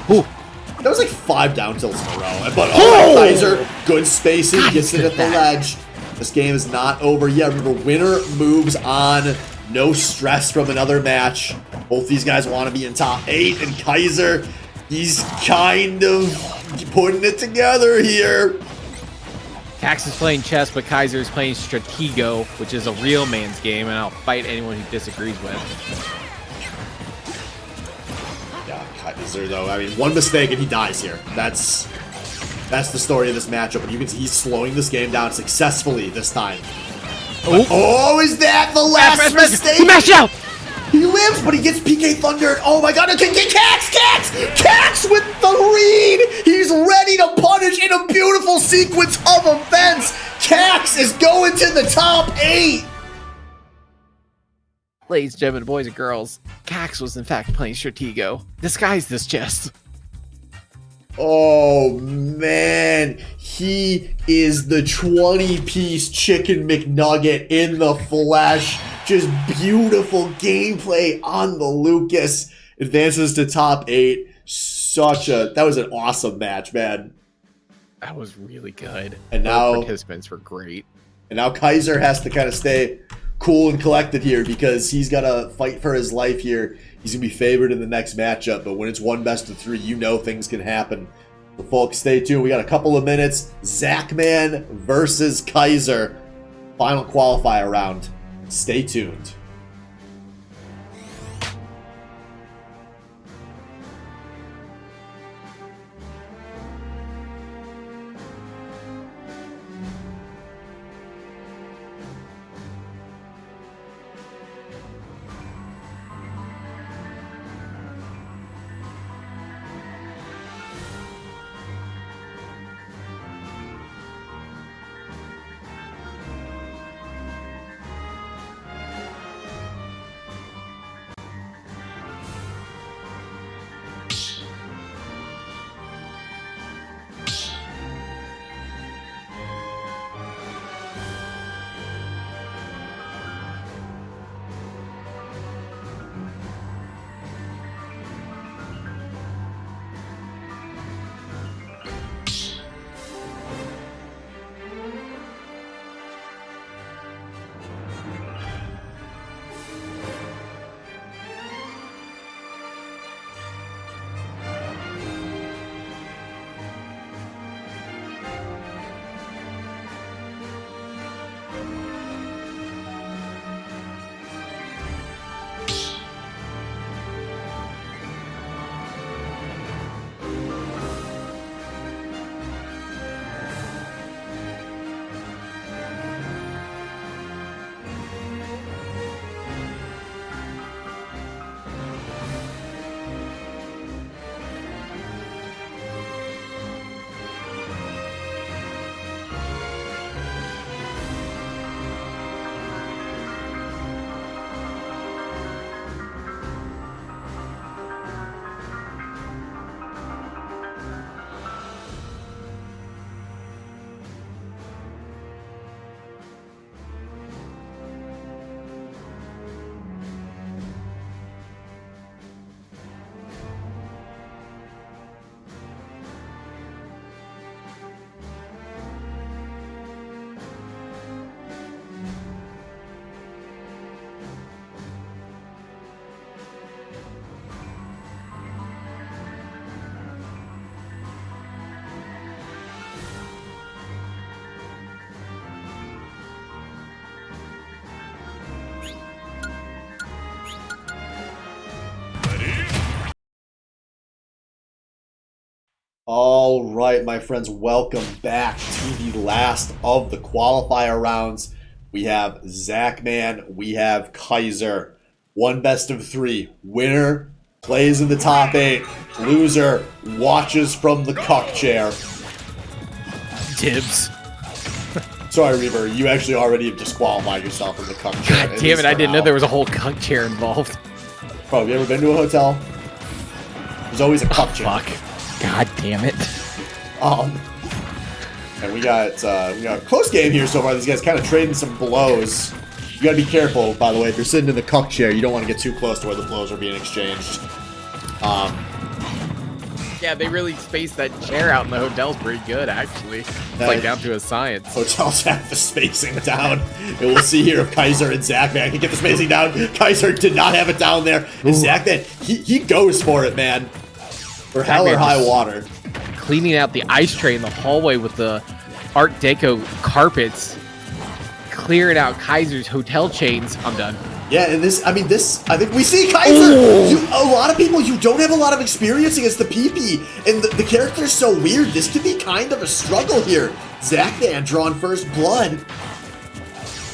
Ooh. That was like 5 down tilts in a row. But Kaiser, good spacing, gets it at the ledge. This game is not over yet. Remember, winner moves on. No stress from another match. Both these guys want to be in top 8, and Kaiser, he's kind of putting it together here. Cax is playing chess, but Kaiser is playing Stratego, which is a real man's game, and I'll fight anyone who disagrees with. Yeah, Kaiser, though, I mean, one mistake and he dies here. That's the story of this matchup, and you can see he's slowing this game down successfully this time. Oh, is that the last mistake? He mashed out! He lives, but he gets PK Thundered. Oh my god, Cax with the read! He's ready to punish in a beautiful sequence of events! Cax is going to the top 8! Ladies and gentlemen, boys and girls, Cax was in fact playing Stratego. Disguise this chest. Oh man, he is the 20-piece chicken McNugget in the flesh. Just beautiful gameplay on the Lucas. Advances to top 8. That was an awesome match, man. That was really good. And now participants were great. And now Kaiser has to kind of stay cool and collected here because he's got to fight for his life here. He's going to be favored in the next matchup, but when it's 1 best of 3, you know things can happen. So folks, stay tuned. We got a couple of minutes. Zachman versus Kaiser. Final qualifier round. Stay tuned. All right, my friends, welcome back to the last of the qualifier rounds. We have Zachman, we have Kaiser. One best of three. Winner plays in the top 8. Loser watches from the cuck chair. Dibs. Sorry, Reaver, you actually already have disqualified yourself from the cuck chair. God damn it, I didn't know there was a whole cuck chair involved. Bro, have you ever been to a hotel? There's always a cuck chair. Fuck. God damn it. And we got a close game here so far. These guys kind of trading some blows. You gotta be careful, by the way. If you're sitting in the cuck chair, you don't want to get too close to where the blows are being exchanged. Yeah, they really spaced that chair out in the hotel's pretty good, actually. It's like down to a science. Hotels have the spacing down. And we'll see here if Kaiser and Zachman can get the spacing down. Kaiser did not have it down there. And Zachman, he goes for it, man. For hell or high water. Cleaning out the ice tray in the hallway with the Art Deco carpets. Clearing out Kaiser's hotel chains. I'm done. Yeah, and I think we see Kaiser. A lot of people, you don't have a lot of experience against the PP, and the character's so weird. This could be kind of a struggle here. Zachman drawing first blood.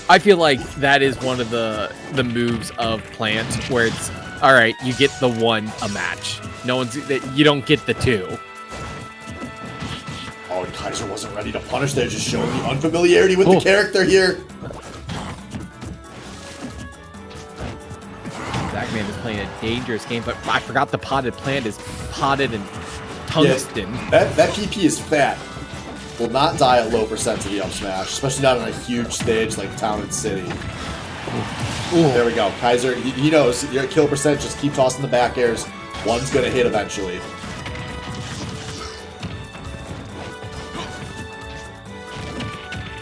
I feel like that is one of the moves of Plant, where it's, all right, you get the one a match. You don't get the two. Oh, and Kaiser wasn't ready to punish there, just showing the unfamiliarity with the character here. Zachman is playing a dangerous game, but I forgot the potted plant is potted and tungsten. Yeah, that PP is fat. Will not die at low percent to the up smash, especially not on a huge stage like Town and City. Ooh. There we go. Kaiser, he knows your kill percent, just keep tossing the back airs. One's gonna hit eventually.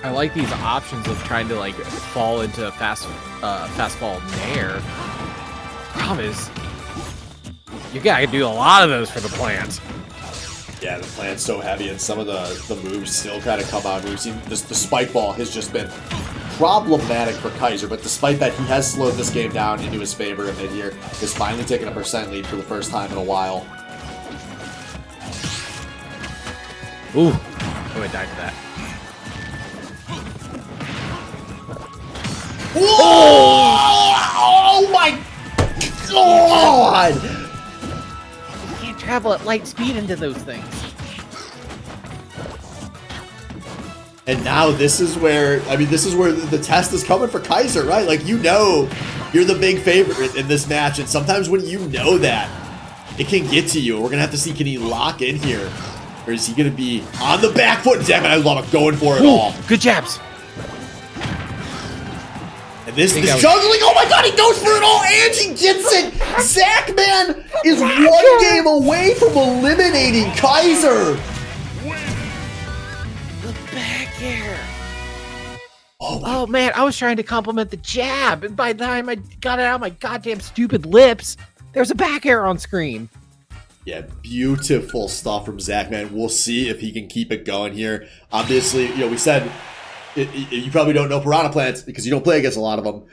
I like these options of trying to like fall into a fast fall nair. Problem is, you gotta do a lot of those for the plant. Yeah, the plant's so heavy, and some of the moves still kind of come out. We've seen the spike ball has just been problematic for Kaiser, but despite that, he has slowed this game down into his favor, and mid-here has finally taken a percent lead for the first time in a while. Ooh, I would die for that. Oh my God! You can't travel at light speed into those things. And now this is where, the test is coming for Kaiser, right? Like, you know you're the big favorite in this match, and sometimes when you know that, it can get to you. We're going to have to see, can he lock in here? Or is he going to be on the back foot? Damn it, I love it, going for it all. Good jabs. And this juggling, oh my God, he goes for it all, and he gets it! Zachman is one game away from eliminating Kaiser! Back air. Oh man, I was trying to compliment the jab, and by the time I got it out of my goddamn stupid lips, there's a back air on screen. Yeah, beautiful stuff from Zachman. We'll see if he can keep it going here. Obviously, we said you probably don't know Piranha Plants because you don't play against a lot of them.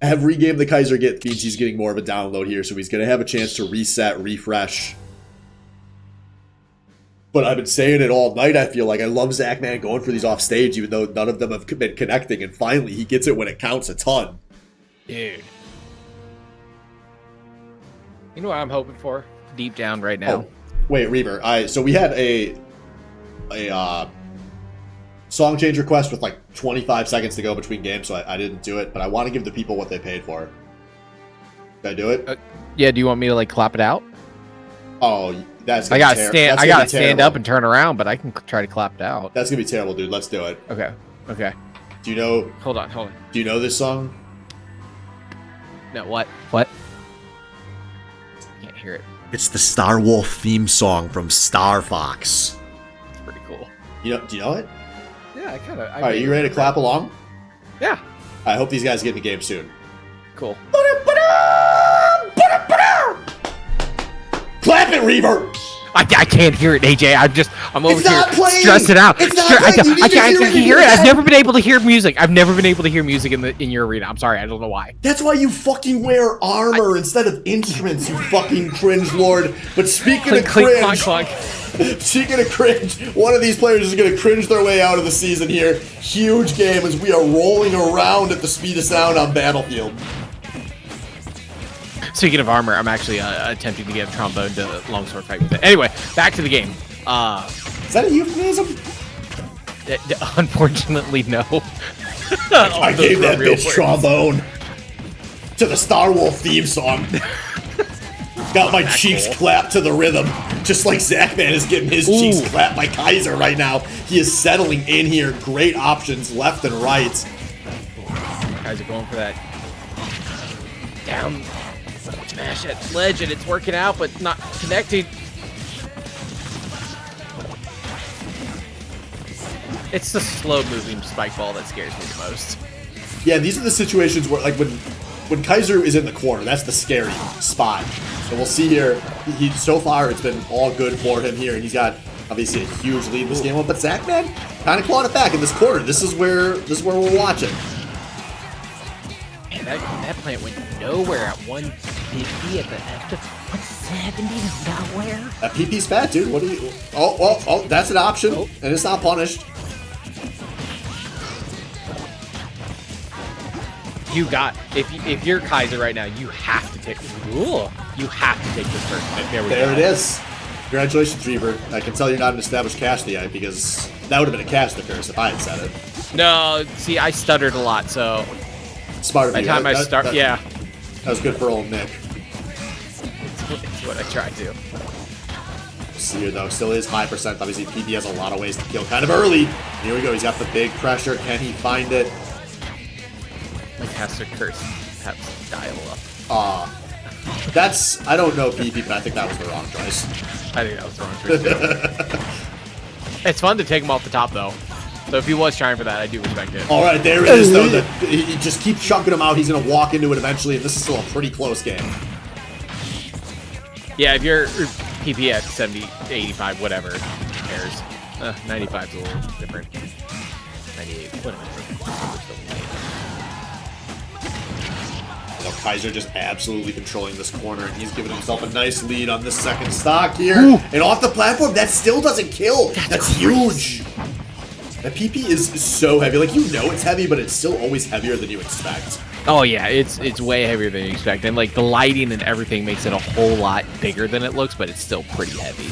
Every game the Kaiser gets means he's getting more of a download here, so he's going to have a chance to reset, refresh. But I've been saying it all night, I feel like. I love Zachman going for these off stage, even though none of them have been connecting, and finally he gets it when it counts a ton. Dude. You know what I'm hoping for? Deep down right now. Oh, wait, Reaver. So we had a song change request with like 25 seconds to go between games, so I didn't do it, but I want to give the people what they paid for. Did I do it? Yeah, do you want me to like clap it out? Oh, that's I gotta stand up and turn around, but I can try to clap it out. That's gonna be terrible, dude. Let's do it. Okay. Do you know? Hold on. Do you know this song? No, what? What? Can't hear it. It's the Star Wolf theme song from Star Fox. It's pretty cool. Do you know it? Yeah, I kind of. All right, you ready to clap along? Yeah. I hope these guys get in the game soon. Cool. Clap it, Reaver! I can't hear it, AJ. I'm over It's here not playing! stressing out. It's not playing! You need I to can't hear it hear it. in your I've head. never been able to hear music. I've never been able to hear music in your arena. I'm sorry. I don't know why. That's why you fucking wear armor instead of instruments, you fucking cringe lord. But speaking of Clink, cringe, clonk, clonk. speaking of cringe, one of these players is going to cringe their way out of the season here. Huge game as we are rolling around at the speed of sound on Battlefield. Speaking of armor, I'm actually attempting to get a trombone to longsword fight with it. Anyway, back to the game. Is that a euphemism? Unfortunately, no. I gave that bitch trombone to the Star Wolf theme song. Got my cheeks clapped to the rhythm, just like Zachman is getting his cheeks clapped by Kaiser right now. He is settling in here. Great options left and right. Guys are going for that down smash at ledge, and it's working out, but not connecting. It's the slow-moving spike ball that scares me the most. Yeah, these are the situations where, like, when Kaiser is in the corner, that's the scary spot. So we'll see here. So far, it's been all good for him here, and he's got obviously a huge lead in this game. But Zachman kind of clawed it back in this corner. This is where we're watching. Man, that plant went nowhere at 150 at the after 170 to nowhere. That PP's fat, dude. What do you? Oh, that's an option, and it's not punished. You got if you're Kaiser right now, you have to take. Ooh, you have to take this first. There it is. Congratulations, Reaver. I can tell you're not an established caster yet because that would have been a caster curse if I had said it. No, see, I stuttered a lot, so smart of by you. the time I start, yeah, that was good for old Nick. It's what I tried to. See here though, still is high percent. Obviously, PP has a lot of ways to kill kind of early. Here we go. He's got the big pressure. Can he find it? My caster curse has dial up. That's, I don't know PP, but I think that was the wrong choice. I think that was the wrong choice. It's fun to take him off the top though. So if he was trying for that, I do respect it. All right, there it is though. He just keeps chunking him out. He's gonna walk into it eventually, and this is still a pretty close game. Yeah, if you're PP at 70, 85, whatever, who cares? 95 is a little different. 98, whatever. Kaiser just absolutely controlling this corner, and he's giving himself a nice lead on this second stock here. Ooh. And off the platform, that still doesn't kill. That's huge. That PP is so heavy. Like, you know it's heavy, but it's still always heavier than you expect. Oh yeah, it's way heavier than you expect, and like the lighting and everything makes it a whole lot bigger than it looks, but it's still pretty heavy.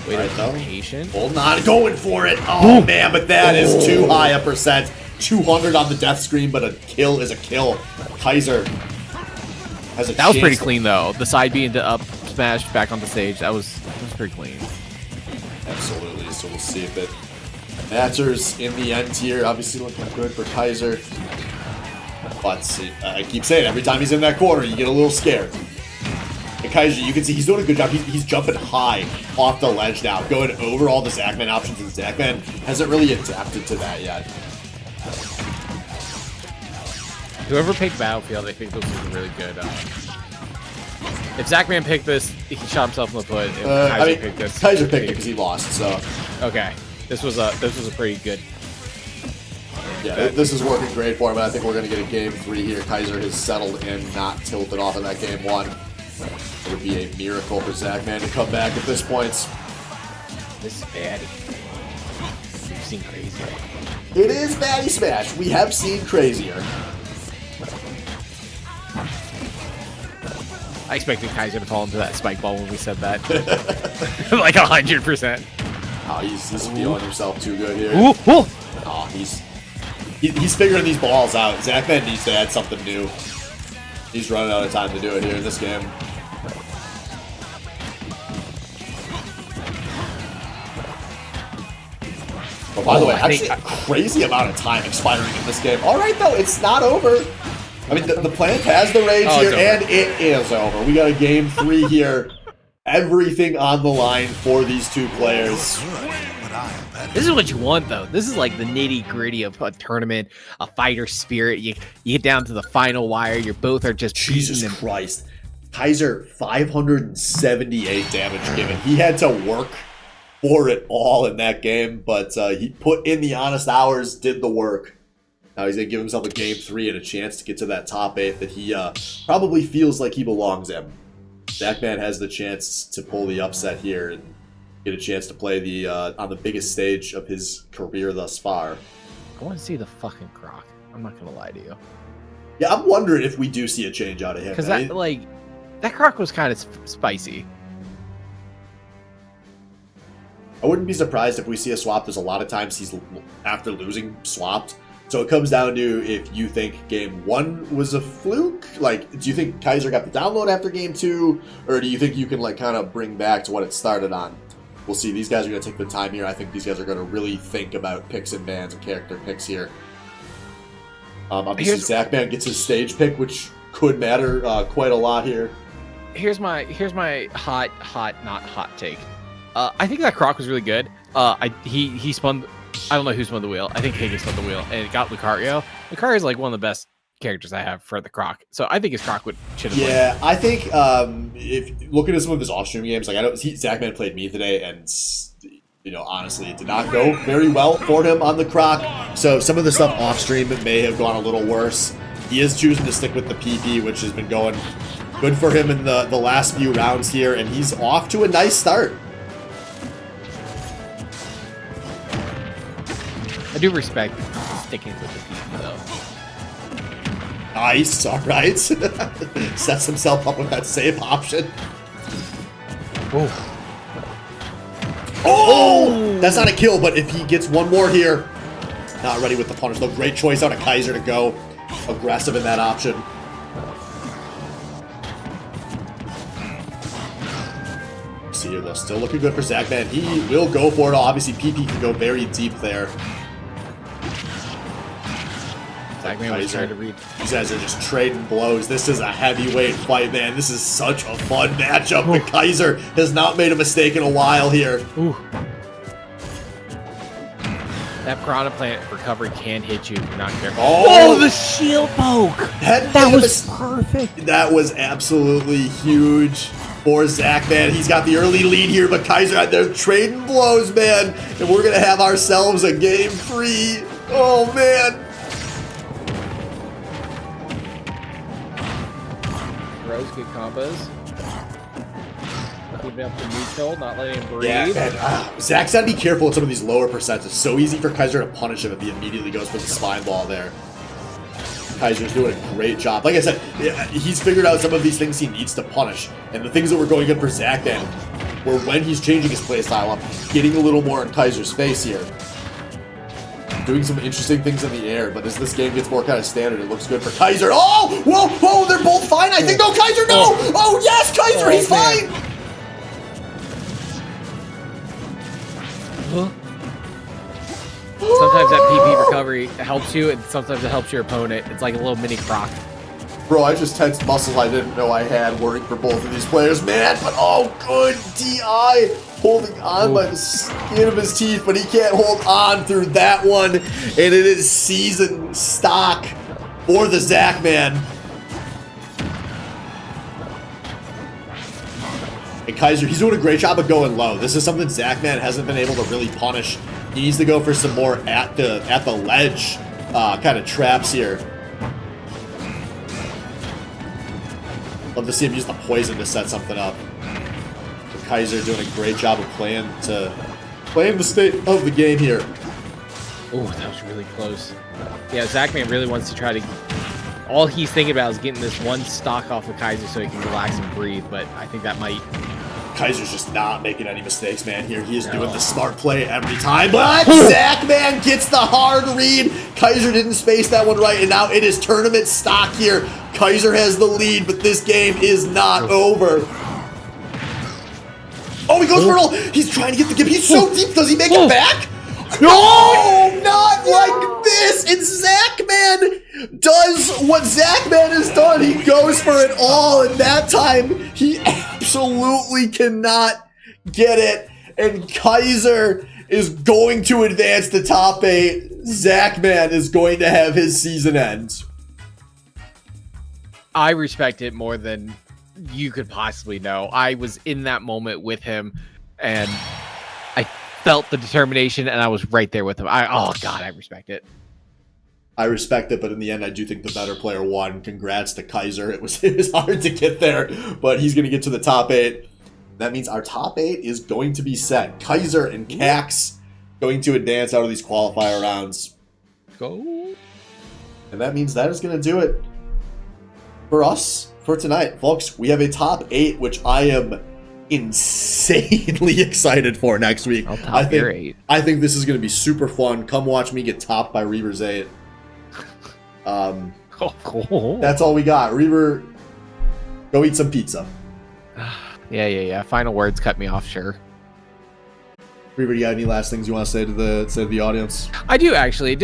Wait, right, patient. Hold on, going for it. Oh man, but that is too high a percent. 200 on the death screen, but a kill is a kill. Kaiser has a That was pretty clean though. The side being the up smash back on the stage, that was pretty clean. Absolutely. So we'll see if it matters in the end here. Obviously looking good for Kaiser. But I keep saying, every time he's in that corner, you get a little scared. And Kaiser, you can see he's doing a good job. He's jumping high off the ledge now, going over all the Zachman options, and Zachman hasn't really adapted to that yet. Whoever picked Battlefield, I think this was a really good. If Zachman picked this, he shot himself in the foot. If Kaiser picked this, Kaiser picked it because he lost. So okay, this was a pretty good. Yeah, this is working great for him. I think we're gonna get a game 3 here. Kaiser has settled in, not tilted off in that game 1. It would be a miracle for Zachman to come back at this point. This is Baddy. We've seen crazier. It is Baddy Smash. We have seen crazier. I expected Kaiser to fall into that spike ball when we said that. Like 100%. Oh, he's feeling himself too good here. Ooh, ooh. Oh, he's figuring these balls out. Zachman needs to add something new. He's running out of time to do it here in this game. Oh, by the way, actually a crazy amount of time expiring in this game. All right, though, it's not over. I mean, the plant has the rage here, and it is over. We got a game 3 here. Everything on the line for these two players. This is what you want, though. This is like the nitty-gritty of a tournament, a fighter spirit. You get down to the final wire. You both are just Jesus Christ. Kaiser, 578 damage given. He had to work for it all in that game, but he put in the honest hours, did the work. Now he's going to give himself a game 3 and a chance to get to that top 8 that he probably feels like he belongs in. Zachman has the chance to pull the upset here and get a chance to play the on the biggest stage of his career thus far. I want to see the fucking Croc. I'm not going to lie to you. Yeah, I'm wondering if we do see a change out of him. Because that Croc was kind of spicy. I wouldn't be surprised if we see a swap. There's a lot of times he's, after losing, swapped. So it comes down to if you think game 1 was a fluke. Like, do you think Kaiser got the download after game 2? Or do you think you can, like, kind of bring back to what it started on? We'll see. These guys are going to take their time here. I think these guys are going to really think about picks and bans and character picks here. Obviously, Zachman gets his stage pick, which could matter quite a lot here. Here's my hot, not hot take. I think that Croc was really good. He spun. I don't know who spun the wheel. I think Higgins spun the wheel, and it got Lucario. Lucario is like one of the best characters I have for the Croc, so I think his Croc should have. Yeah, won. I think if looking at some of his off-stream games, like Zachman played me today, and honestly, it did not go very well for him on the Croc. So some of the stuff off-stream may have gone a little worse. He is choosing to stick with the PP, which has been going good for him in the last few rounds here, and he's off to a nice start. I do respect sticking with the PP though. Nice, all right. Sets himself up with that save option. Oh! That's not a kill, but if he gets one more here, not ready with the punish. Though, great choice out of Kaiser to go aggressive in that option. See here, though, still looking good for Zachman. He will go for it. Obviously, PP can go very deep there. Zachman was trying to read. These guys are just trading blows. This is a heavyweight fight, man. This is such a fun matchup. But Kaiser has not made a mistake in a while here. Ooh. That Piranha Plant recovery can hit you if you're not careful. Oh, the shield poke! That was perfect. That was absolutely huge for Zachman. He's got the early lead here, but Kaiser out there trading blows, man. And we're going to have ourselves a game 3. Oh, man. Rose, good combos. Keeping up the neutral, not letting him breathe. Yeah, man. Zach's got to be careful with some of these lower percents. It's so easy for Kaiser to punish him if he immediately goes for the spine ball there. Kaiser's doing a great job. Like I said, he's figured out some of these things he needs to punish. And the things that were going good for Zachman were when he's changing his playstyle up, getting a little more in Kaiser's face here. Doing some interesting things in the air, but as this game gets more kind of standard, it looks good for Kaiser. Oh! Whoa! Whoa! They're both fine, I think. No, Kaiser, no! Oh, yes, Kaiser, he's fine! Sometimes that PP recovery helps you, and sometimes it helps your opponent. It's like a little mini Croc. Bro, I just tensed muscles I didn't know I had working for both of these players, man. But oh, good DI, holding on by the skin of his teeth, but he can't hold on through that one. And it is season stock for the Zachman. And Kaiser, he's doing a great job of going low. This is something Zachman hasn't been able to really punish. He needs to go for some more at the ledge kind of traps here. Love to see him use the poison to set something up. But Kaiser doing a great job of playing the state of the game here. Oh, that was really close. Yeah, Zachman really wants to try to... All he's thinking about is getting this one stock off of Kaiser so he can relax and breathe, but I think that might... Kaiser's just not making any mistakes, man. Here he is doing the smart play every time, but Zachman gets the hard read. Kaiser didn't space that one right, and now it is tournament stock here. Kaiser has the lead, but this game is not over. Oh, he goes for it all. He's trying to get the gimp. He's so deep. Does he make it back? No, not like this. And Zachman does what Zachman has done. He goes for it all, and that time he absolutely cannot get it. And Kaiser is going to advance to top 8. Zachman is going to have his season end. I respect it more than you could possibly know. I was in that moment with him, and I felt the determination, and I was right there with him. Oh god, I respect it. I respect it, but in the end, I do think the better player won. Congrats to Kaiser. It was hard to get there, but he's going to get to the top 8. That means our top 8 is going to be set. Kaiser and Cax going to advance out of these qualifier rounds. Go. And that means that is going to do it for us for tonight. Folks, we have a top 8, which I am insanely excited for next week. I think this is going to be super fun. Come watch me get topped by Reaver's 8. Cool. That's all we got. Reaver, go eat some pizza. Yeah. Final words cut me off, sure. Reaver, you got any last things you want to say to the audience? I do actually do.